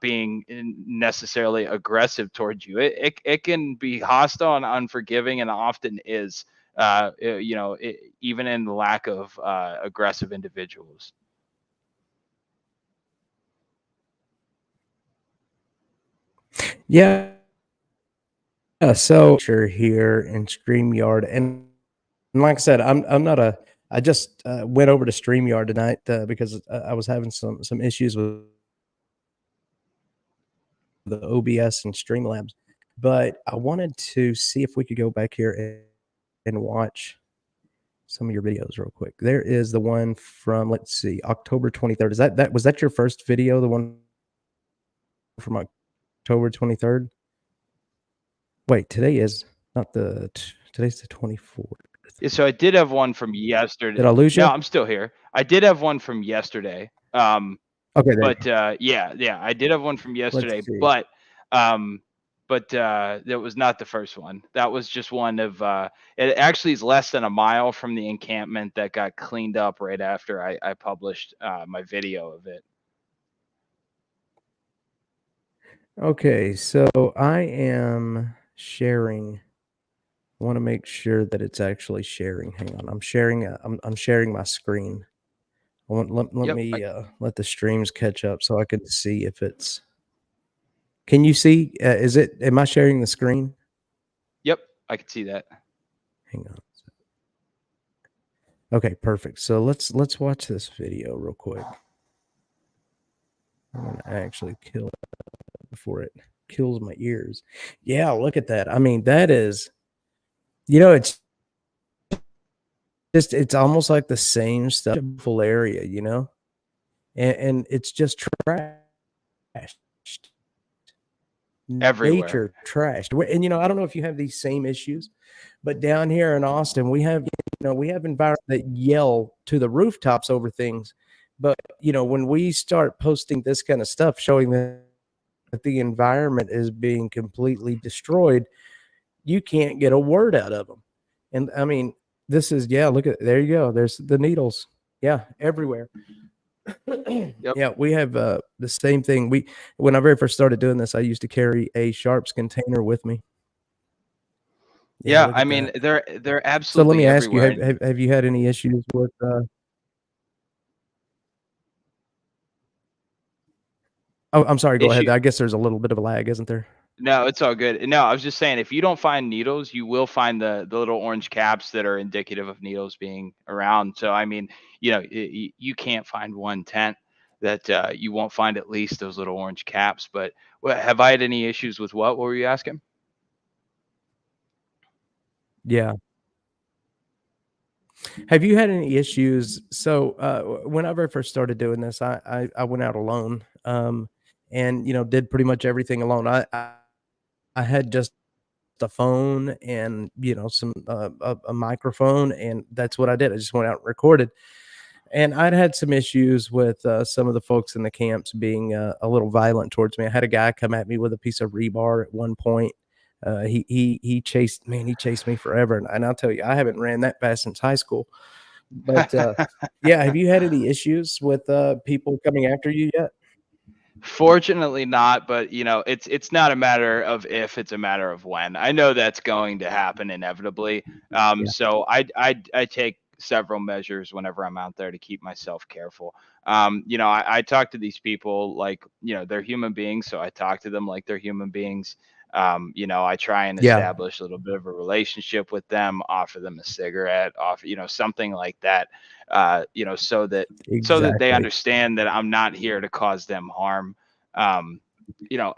Being necessarily aggressive towards you. It can be hostile and unforgiving, and often is. Even in the lack of aggressive individuals.
Yeah. So sure here in StreamYard, and like I said, I'm not a. I just went over to StreamYard tonight because I was having some issues with the OBS and Streamlabs, but I wanted to see if we could go back here and watch some of your videos real quick. There is the one from, let's see, October 23rd. Is that was that your first video? The one from October 23rd? Wait, today is not today's the 24th.
Yeah, so I did have one from yesterday.
Did I lose
No,
you?
I'm still here. I did have one from yesterday.
Okay, there.
But yeah, I did have one from
Let's
yesterday,
see.
but that was not the first one. That was just one of it actually is less than a mile from the encampment that got cleaned up right after I published my video of it.
Okay, so I am sharing. I want to make sure that it's actually sharing. Hang on, I'm sharing. I'm sharing my screen. Let
Yep.
me let the streams catch up so I can see if it's. Can you see? Is it? Am I sharing the screen?
Yep, I could see that.
Hang on. Okay, perfect. So let's watch this video real quick. I'm gonna actually kill it before it kills my ears. Yeah, look at that. I mean, that is. It's just it's almost like the same stuff, full area, and it's just trashed.
Everywhere.
Nature trashed. And I don't know if you have these same issues, but down here in Austin, we have environments that yell to the rooftops over things. But when we start posting this kind of stuff, showing that the environment is being completely destroyed, you can't get a word out of them. And I mean, this is look at there you go. There's the needles. Yeah, everywhere.
Yep.
Yeah, we have the same thing. When I very first started doing this, I used to carry a sharps container with me.
Yeah,
Look
I
at
mean
that.
they're
So let me
absolutely
ask you:
everywhere.
have you had any issues with? Oh, I'm sorry. Go
Issue
ahead. I guess there's a little bit of a lag, isn't there?
No, it's all good. No, I was just saying, if you don't find needles, you will find the little orange caps that are indicative of needles being around. So, I mean, you can't find one tent that you won't find at least those little orange caps. But have I had any issues with what? What were you asking?
Yeah. Have you had any issues? So whenever I first started doing this, I went out alone, and did pretty much everything alone. I had just a phone and, some a microphone, and that's what I did. I just went out and recorded. And I'd had some issues with some of the folks in the camps being a little violent towards me. I had a guy come at me with a piece of rebar at one point. He chased me forever, and I'll tell you, I haven't ran that fast since high school. But yeah, have you had any issues with people coming after you yet?
Fortunately not, but it's not a matter of if, it's a matter of when. I know that's going to happen inevitably.
Yeah.
So I take several measures whenever I'm out there to keep myself careful. I talk to these people like, they're human beings, so I talk to them like they're human beings. I try and
Yeah,
establish a little bit of a relationship with them, offer them a cigarette, offer, something like that, so that they
exactly.
understand that I'm not here to cause them harm. Um, you know,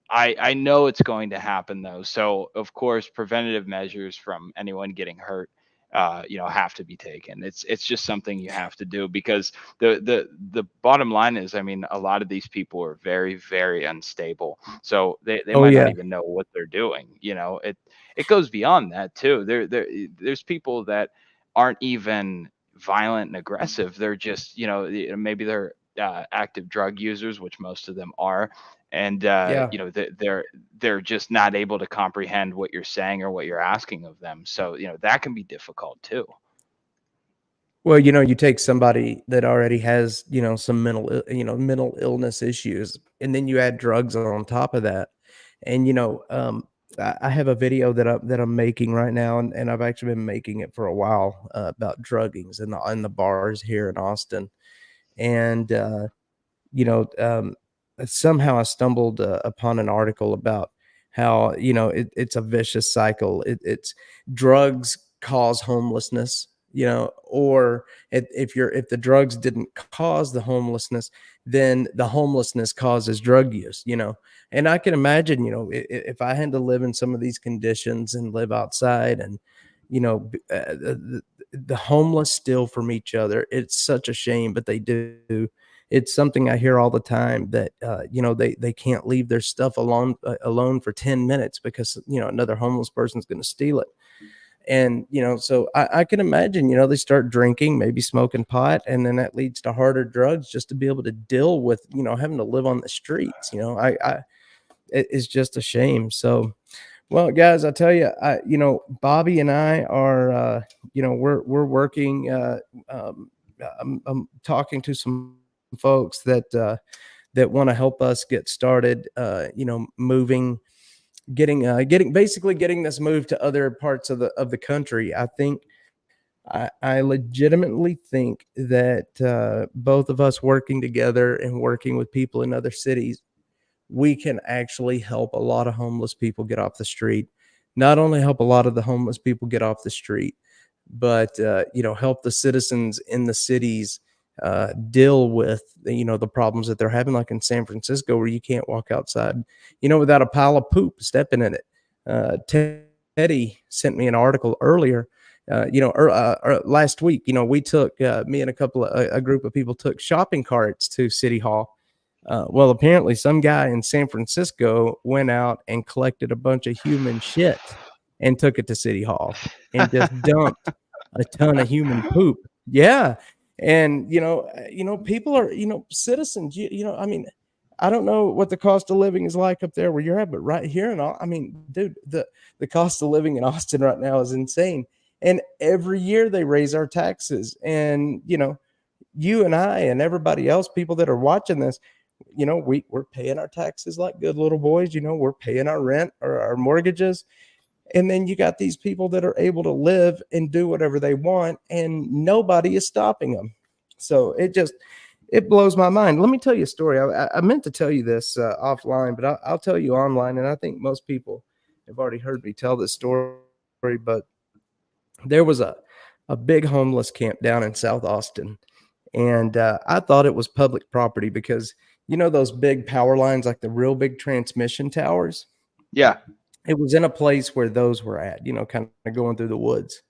I know it's going to happen though. So of course, preventative measures from anyone getting hurt, have to be taken. It's just something you have to do, because the bottom line is, I mean, a lot of these people are very, very unstable. So they
Oh
might not
yeah.
even know what they're doing. It goes beyond that too. There's people that aren't even violent and aggressive. They're just, maybe they're active drug users, which most of them are, and
Yeah.
they're just not able to comprehend what you're saying or what you're asking of them. So that can be difficult too.
Well, you take somebody that already has, some mental illness issues, and then you add drugs on top of that. And I have a video that I'm making right now, and I've actually been making it for a while about druggings in the bars here in Austin. And you know, um, somehow I stumbled upon an article about how it's a vicious cycle. It's drugs cause homelessness, or if the drugs didn't cause the homelessness, then the homelessness causes drug use. And I can imagine, if I had to live in some of these conditions and live outside, and the homeless steal from each other. It's such a shame, but they do. It's something I hear all the time, that they can't leave their stuff alone for 10 minutes because another homeless person's going to steal it. And so I can imagine, they start drinking, maybe smoking pot, and then that leads to harder drugs just to be able to deal with having to live on the streets. It's just a shame. So, well, guys, I tell you, Bobby and I are, we're working. I'm talking to some folks that want to help us get started. Moving, getting this moved to other parts of the country. I think I legitimately think that both of us working together and working with people in other cities, we can actually help a lot of homeless people get off the street. Not only help a lot of the homeless people get off the street, but help the citizens in the cities deal with the problems that they're having, like in San Francisco, where you can't walk outside, without a pile of poop stepping in it. Teddy sent me an article earlier. Last week, we took me and a group of people took shopping carts to City Hall. Well, apparently some guy in San Francisco went out and collected a bunch of human shit and took it to City Hall and just dumped a ton of human poop. Yeah. And people are, citizens, I mean, I don't know what the cost of living is like up there where you're at, but right here in I mean, dude, the cost of living in Austin right now is insane. And every year they raise our taxes. And you and I and everybody else, people that are watching this, we're paying our taxes like good little boys. We're paying our rent or our mortgages. And then you got these people that are able to live and do whatever they want, and nobody is stopping them. So it blows my mind. Let me tell you a story. I meant to tell you this offline, but I'll tell you online. And I think most people have already heard me tell this story, but there was a big homeless camp down in South Austin. And I thought it was public property because, those big power lines, like the real big transmission towers.
Yeah.
It was in a place where those were at, kind of going through the woods.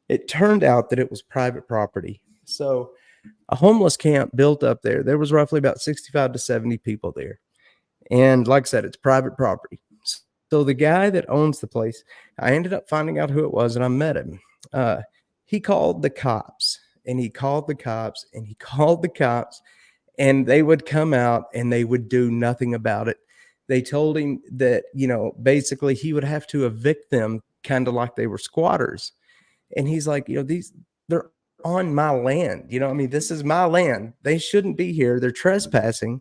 It turned out that it was private property. So a homeless camp built up there. There was roughly about 65 to 70 people there. And like I said, it's private property. So the guy that owns the place, I ended up finding out who it was, and I met him. Uh, he called the cops, and he called the cops, and he called the cops, and they would come out and they would do nothing about it. They told him that, basically he would have to evict them kind of like they were squatters. And he's like, they're on my land. I mean, this is my land. They shouldn't be here. They're trespassing.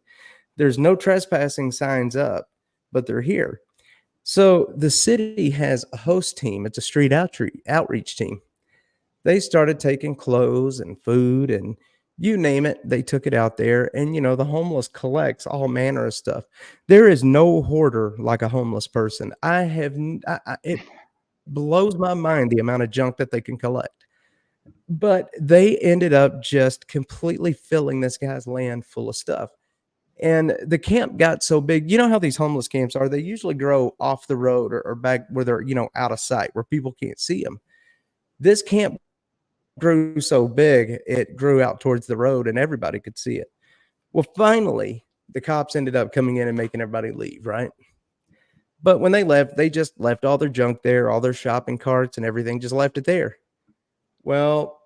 There's no trespassing signs up, but they're here. So the city has a host team. It's a street outreach team. They started taking clothes and food and you name it, they took it out there. And, the homeless collects all manner of stuff. There is no hoarder like a homeless person. It blows my mind the amount of junk that they can collect. But they ended up just completely filling this guy's land full of stuff. And the camp got so big. You know how these homeless camps are? They usually grow off the road or back where they're, out of sight, where people can't see them. This camp grew so big, it grew out towards the road and everybody could see it. Well, finally, the cops ended up coming in and making everybody leave, right? But when they left, they just left all their junk there, all their shopping carts and everything, just left it there. Well,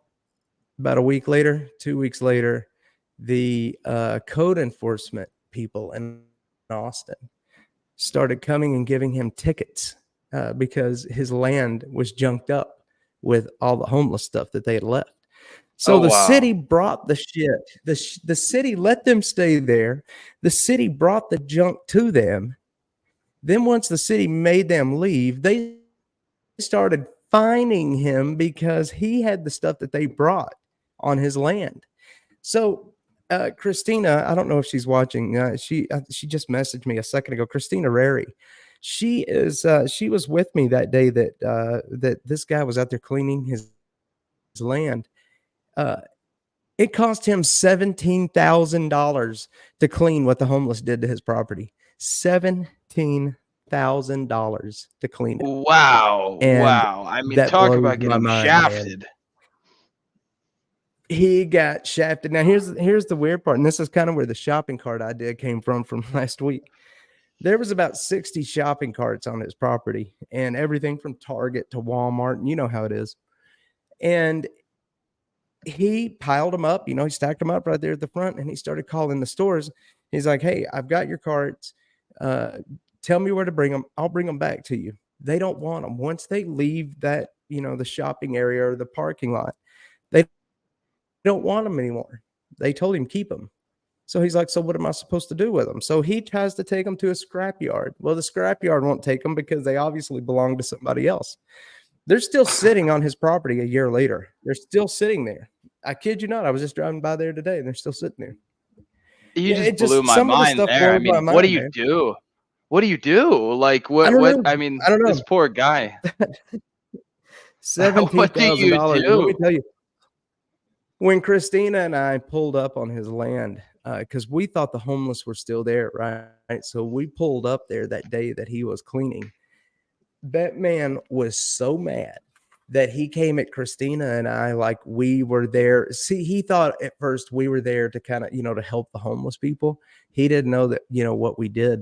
about a week later, 2 weeks later, the code enforcement people in Austin started coming and giving him tickets because his land was junked up with all the homeless stuff that they had left. So the city brought the shit. The city let them stay there. The city brought the junk to them. Then once the city made them leave, they started fining him because he had the stuff that they brought on his land. So Christina, I don't know if she's watching. She just messaged me a second ago. Christina Rary. She was with me that day that this guy was out there cleaning his land. It cost him $17,000 to clean what the homeless did to his property. $17,000 to clean it.
Wow. I mean, talk about getting shafted.
Man. He got shafted. Now here's the weird part, and this is kind of where the shopping cart idea came from last week. There was about 60 shopping carts on his property and everything from Target to Walmart. And you know how it is. And he piled them up, he stacked them up right there at the front and he started calling the stores. He's like, hey, I've got your carts. Tell me where to bring them. I'll bring them back to you. They don't want them. Once they leave that, the shopping area or the parking lot, they don't want them anymore. They told him keep them. So he's like, so what am I supposed to do with them? So he tries to take them to a scrapyard. Well, the scrapyard won't take them because they obviously belong to somebody else. They're still sitting on his property a year later. They're still sitting there. I kid you not. I was just driving by there today and they're still sitting there.
You just blew my mind there. I mean, what do you do? What do you do? Like what? I mean, I don't know. This poor guy.
$17,000. Let me tell you. When Christina and I pulled up on his land, because we thought the homeless were still there, right? So we pulled up there that day that he was cleaning. That man was so mad that he came at Christina and I like we were there. See, he thought at first we were there to kind of, to help the homeless people. He didn't know that, what we did.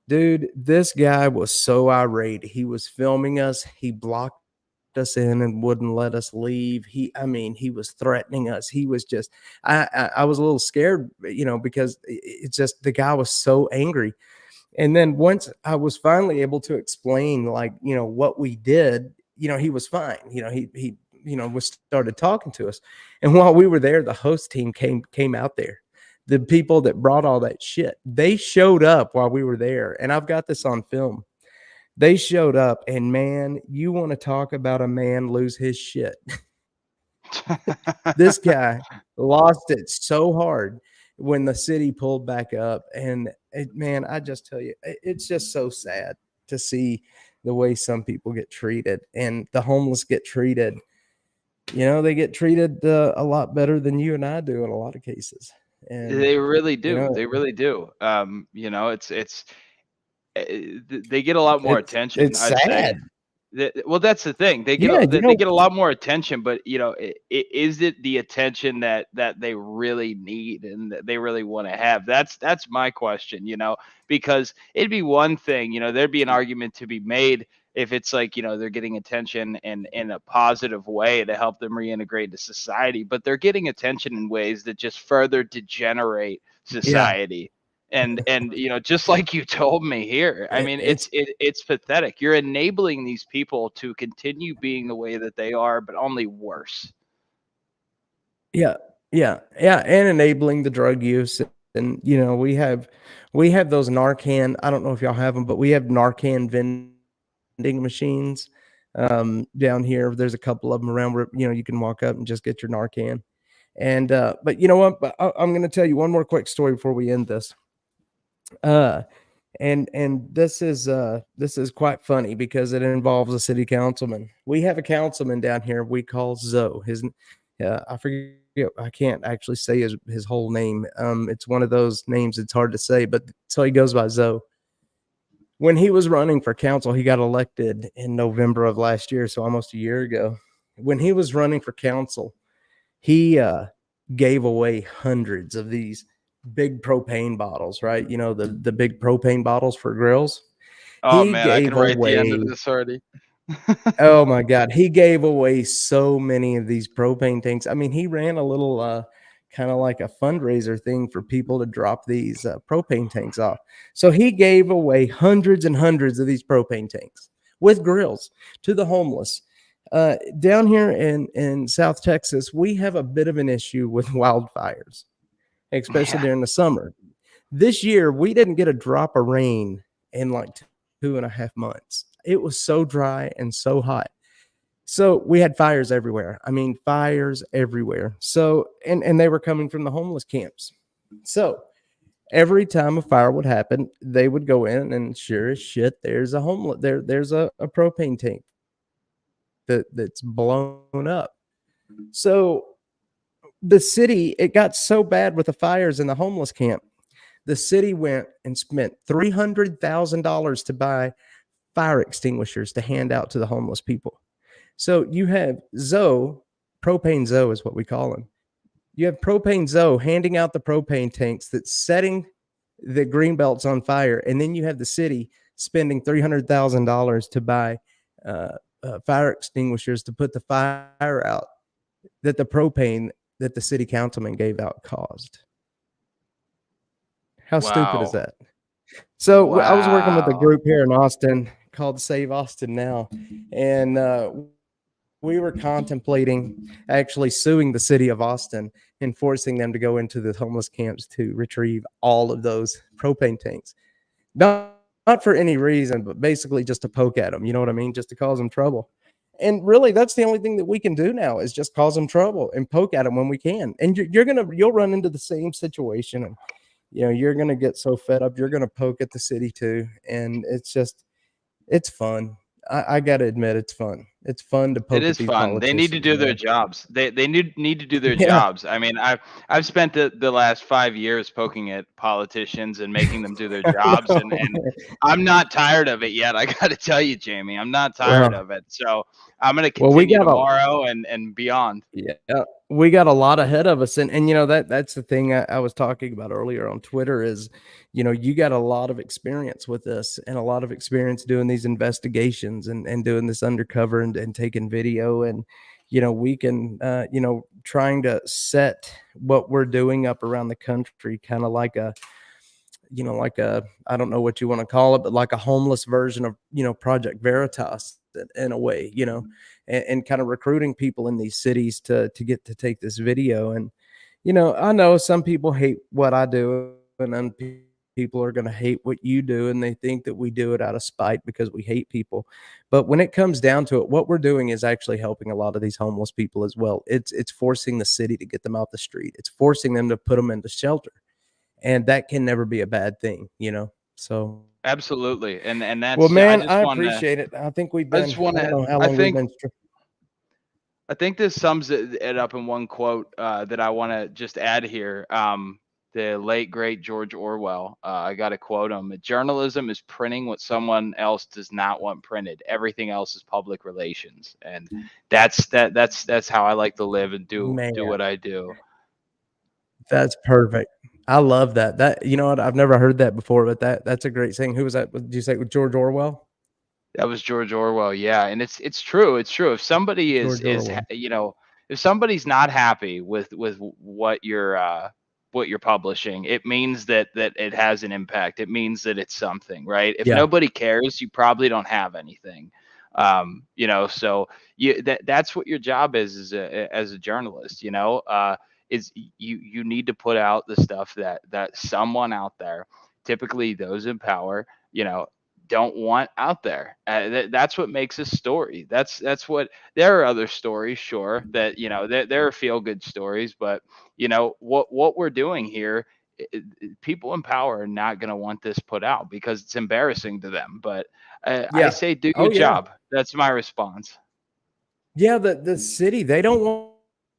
Dude, this guy was so irate. He was filming us. He blocked us in and wouldn't let us leave. He was threatening us. He was just, I was a little scared, because it's just, the guy was so angry. And then once I was finally able to explain, like, what we did, he was fine. He started talking to us. And while we were there, the host team came out there. The people that brought all that shit, they showed up while we were there. And I've got this on film. They showed up and man, you want to talk about a man lose his shit. This guy lost it so hard when the city pulled back up. And man, I just tell you, it's just so sad to see the way some people get treated and the homeless get treated. They get treated a lot better than you and I do in a lot of cases. And
they really do. They really do. It's they get a lot more attention.
It's sad.
Well, that's the thing. They
Yeah, you
they
know,
get a lot more attention, but is it the attention that they really need and that they really want to have? That's my question. Because it'd be one thing. There'd be an argument to be made if it's like they're getting attention in a positive way to help them reintegrate into society, but they're getting attention in ways that just further degenerate
yeah,
society. And just like you told me here, I mean,
it's
it's pathetic. You're enabling these people to continue being the way that they are, but only worse.
yeah, yeah, and enabling the drug use, and we have those Narcan. I don't know if y'all have them, but we have Narcan vending machines down here. There's a couple of them around where you can walk up and just get your Narcan. And but you know what? But I'm going to tell you one more quick story before we end this. Uh, and this is quite funny because it involves a city councilman. We have a councilman down here we call Zoe. I forget, I can't actually say his whole name. It's one of those names it's hard to say, but so he goes by Zoe. When he was running for council, he got elected in November of last year, so almost a year ago. When he was running for council, he gave away hundreds of these big propane bottles, right? The big propane bottles for grills.
Oh
He
man, I can
gave
write the end
away,
of this already.
oh my God, he gave away so many of these propane tanks. I mean, he ran a little kind of like a fundraiser thing for people to drop these propane tanks off. So he gave away hundreds and hundreds of these propane tanks with grills to the homeless. Down here in South Texas, we have a bit of an issue with wildfires, especially
Yeah.
during the summer. This year, we didn't get a drop of rain in like 2.5 months. It was so dry and so hot. So we had fires everywhere. I mean, fires everywhere. So, and they were coming from the homeless camps. So every time a fire would happen, they would go in and sure as shit, there's a homeless there's a propane tank that's blown up. So the city, it got so bad with the fires in the homeless camp. The city went and spent $300,000 to buy fire extinguishers to hand out to the homeless people. So you have Zoe, propane Zoe is what we call him. You have propane Zoe handing out the propane tanks that's setting the green belts on fire, and then you have the city spending $300,000 to buy fire extinguishers to put the fire out that the propane that the city councilman gave out caused. How stupid is
Wow.
that? So I was working with a
Wow.
group here in Austin called Save Austin Now, and we were contemplating actually suing the city of Austin and forcing them to go into the homeless camps to retrieve all of those propane tanks. Not for any reason, but basically just to poke at them. You know what I mean? Just to cause them trouble. And really, that's the only thing that we can do now is just cause them trouble and poke at them when we can. And you'll run into the same situation, and you're gonna get so fed up. You're gonna poke at the city too, and it's fun. I gotta admit, it's fun. It's fun to
It
poke at
is
these
fun. They need to
politicians,
do their
man.
jobs. They need to do their
Yeah.
jobs. I mean, I've spent the last 5 years poking at politicians and making them do their jobs, and
No.
I'm not tired of it yet. I got to tell you, Jamie, I'm not tired
Well,
of it. So I'm going to
well, we
continue
got a
tomorrow and beyond.
yeah, we got a lot ahead of us, and that's the thing I was talking about earlier on Twitter is, you got a lot of experience with this and a lot of experience doing these investigations and doing this undercover and taking video, and we can trying to set what we're doing up around the country kind of like a like a, I don't know what you want to call it, but like a homeless version of, Project Veritas in a way, and kind of recruiting people in these cities to get to take this video. And, I know some people hate what I do, and then people are going to hate what you do, and they think that we do it out of spite because we hate people. But when it comes down to it, what we're doing is actually helping a lot of these homeless people as well. It's forcing the city to get them out the street. It's forcing them to put them into shelter. And that can never be a bad thing, So,
Absolutely. And
well,
that's
man, I appreciate it. I think we've
I
been,
just want
I don't
to
know how
I
long we've
think
been.
I think this sums it up in one quote that I want to just add here. the late great George Orwell. I got to quote him: "Journalism is printing what someone else does not want printed. Everything else is public relations." And that's how I like to live and do
Man,
what I do.
that's perfect. I love that. That you know what? I've never heard that before, but that's a great saying. Who was that? Did you say with George Orwell?
That was George Orwell, yeah, and it's true. It's true. If somebody
George
is
Orwell.
you know, if somebody's not happy with what you're publishing, it means that it has an impact. It means that it's something, right? If
Yeah.
nobody cares, you probably don't have anything. So that's what your job is as a journalist. Is you need to put out the stuff that someone out there, typically those in power, don't want out there. That's what makes a story. That's what there are other stories, sure, that there are feel good stories, but what we're doing here, people in power are not going to want this put out because it's embarrassing to them. But I
Yeah.
say, do
Oh
your
yeah.
job. That's my response.
Yeah, the city, they don't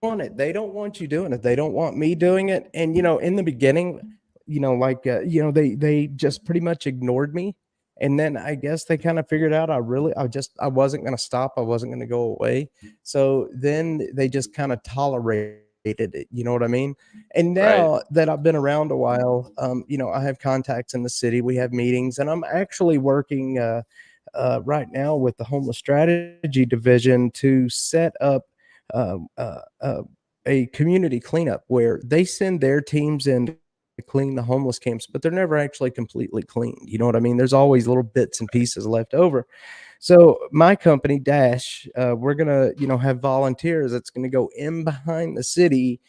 want it. They don't want you doing it. They don't want me doing it. And in the beginning, they just pretty much ignored me. And then I guess they kind of figured out I wasn't going to stop. I wasn't going to go away. So then they just kind of tolerated it. You know what I mean? And
Right.
now that I've been around a while, I have contacts in the city. We have meetings, and I'm actually working right now with the homeless strategy division to set up uh, uh, uh, a community cleanup where they send their teams in to clean the homeless camps, but they're never actually completely cleaned. You know what I mean? There's always little bits and pieces left over. So my company Dash, we're gonna have volunteers that's gonna go in behind the city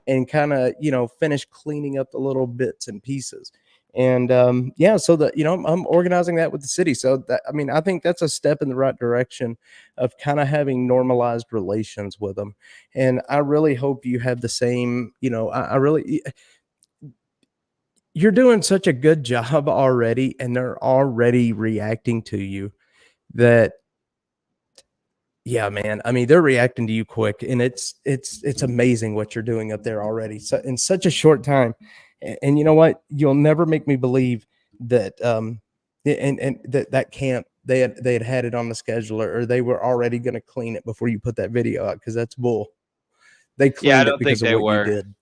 and kind of finish cleaning up the little bits and pieces. And yeah, so that I'm organizing that with the city. So that, I mean, I think that's a step in the right direction of kind of having normalized relations with them. And I really hope you have the same. I really, you're doing such a good job already, and they're already reacting to you. That Yeah, man. I mean, they're reacting to you quick, and it's amazing what you're doing up there already. So in such a short time, and you know what? You'll never make me believe that and that camp they had it on the scheduler, or they were already going to clean it before you put that video out, because that's bull. They
Yeah, I
cleaned it
don't think
because of
they
what you
were.
did.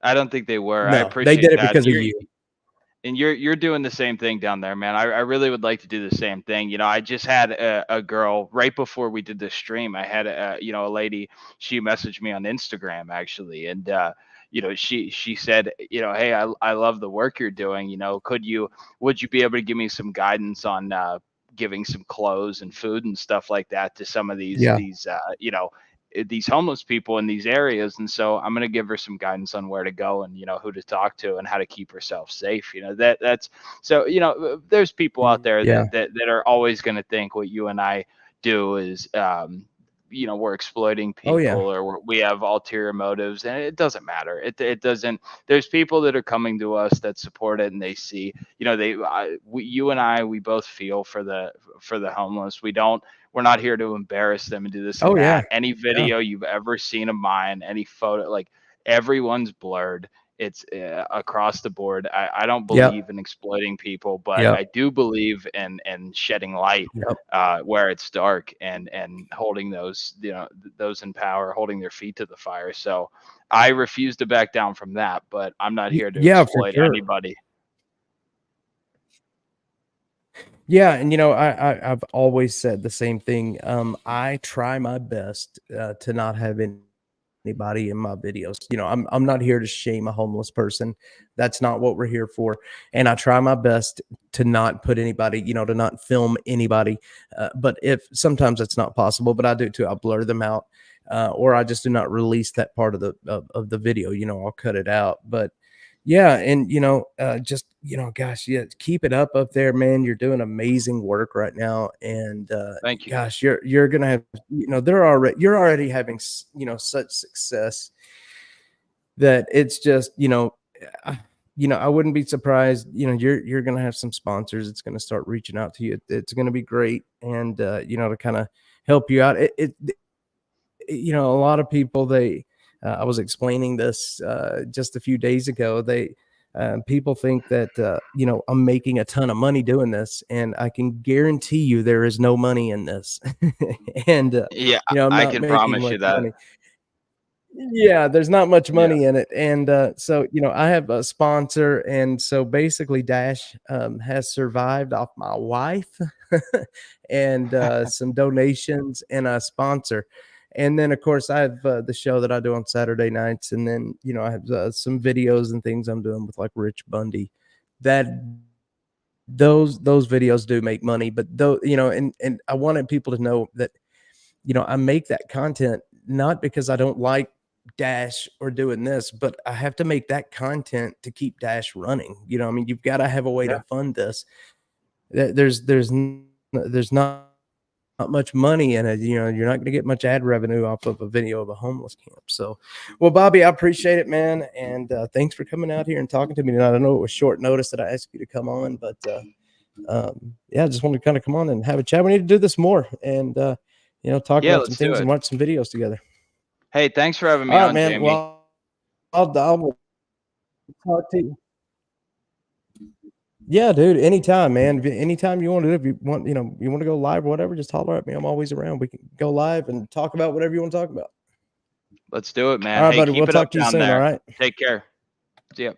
I don't think they were. I
No, they
appreciate
did it
that.
because of you.
And you're doing the same thing down there, man. I really would like to do the same thing. I just had a girl right before we did this stream. I had a lady. She messaged me on Instagram actually, and she said, hey, I love the work you're doing. Would you be able to give me some guidance on giving some clothes and food and stuff like that to some of
Yeah.
these homeless people in these areas. And so I'm going to give her some guidance on where to go and who to talk to and how to keep herself safe. That's so there's people out there
Yeah.
that are always going to think what you and I do is we're exploiting
Oh
people,
yeah.
or we have ulterior motives, and it doesn't matter. It doesn't. There's people that are coming to us that support it, and they see, you and I, we both feel for the homeless. We're not here to embarrass them and do this
Oh
and
yeah.
that. Any
Yeah.
video you've ever seen of mine, any photo, like everyone's blurred. It's across the board. I don't
Yep.
believe in exploiting people, but
Yep.
I do believe in shedding light
Yep.
where it's dark, and holding those in power, holding their feet to the fire. So I refuse to back down from that, but I'm not here to
Yeah, for
exploit
sure.
anybody.
Yeah, and I've always said the same thing. I try my best to not have anybody in my videos. I'm not here to shame a homeless person. That's not what we're here for. And I try my best to not put anybody, to not film anybody. But if sometimes it's not possible, but I do too. I blur them out, or I just do not release that part of the video. I'll cut it out. But yeah, and just gosh, yeah, keep it up there, man. You're doing amazing work right now, and
Thank you.
gosh, you're gonna have, you're already having such success that it's just I wouldn't be surprised. You're gonna have some sponsors. It's gonna start reaching out to you. It's gonna be great, and to kind of help you out. A lot of people I was explaining this just a few days ago. People think that I'm making a ton of money doing this, and I can guarantee you there is no money in this. And
Yeah,
I'm
I
not
can
making
promise you
much
that.
money. Yeah, there's not much
Yeah.
money in it. And so, I have a sponsor. And so basically, Dash has survived off my wife and some donations and a sponsor. And then, of course, I have the show that I do on Saturday nights. And then, I have some videos and things I'm doing with like Rich Bundy. That those videos do make money. But though, and I wanted people to know that, I make that content not because I don't like Dash or doing this, but I have to make that content to keep Dash running. I mean, you've got to have a way to fund this. There's not much money in it. You're not going to get much ad revenue off of a video of a homeless camp. So, well, Bobby, I appreciate it, man. And thanks for coming out here and talking to me tonight. I know it was short notice that I asked you to come on, but yeah, I just wanted to kind of come on and have a chat. We need to do this more and, talk
Yeah,
about some
let's do
things
it.
and watch some videos together.
Hey, thanks for having me
All right,
on,
man.
Jamie.
Well, I'll talk to you. Yeah, dude. Anytime, man. Anytime you want to do, if you want, you want to go live or whatever, just holler at me. I'm always around. We can go live and talk about whatever you want to talk about.
Let's do it, man.
All right,
Hey,
buddy.
keep
We'll
it up
talk to you
down
soon.
there.
All right.
Take care. See ya.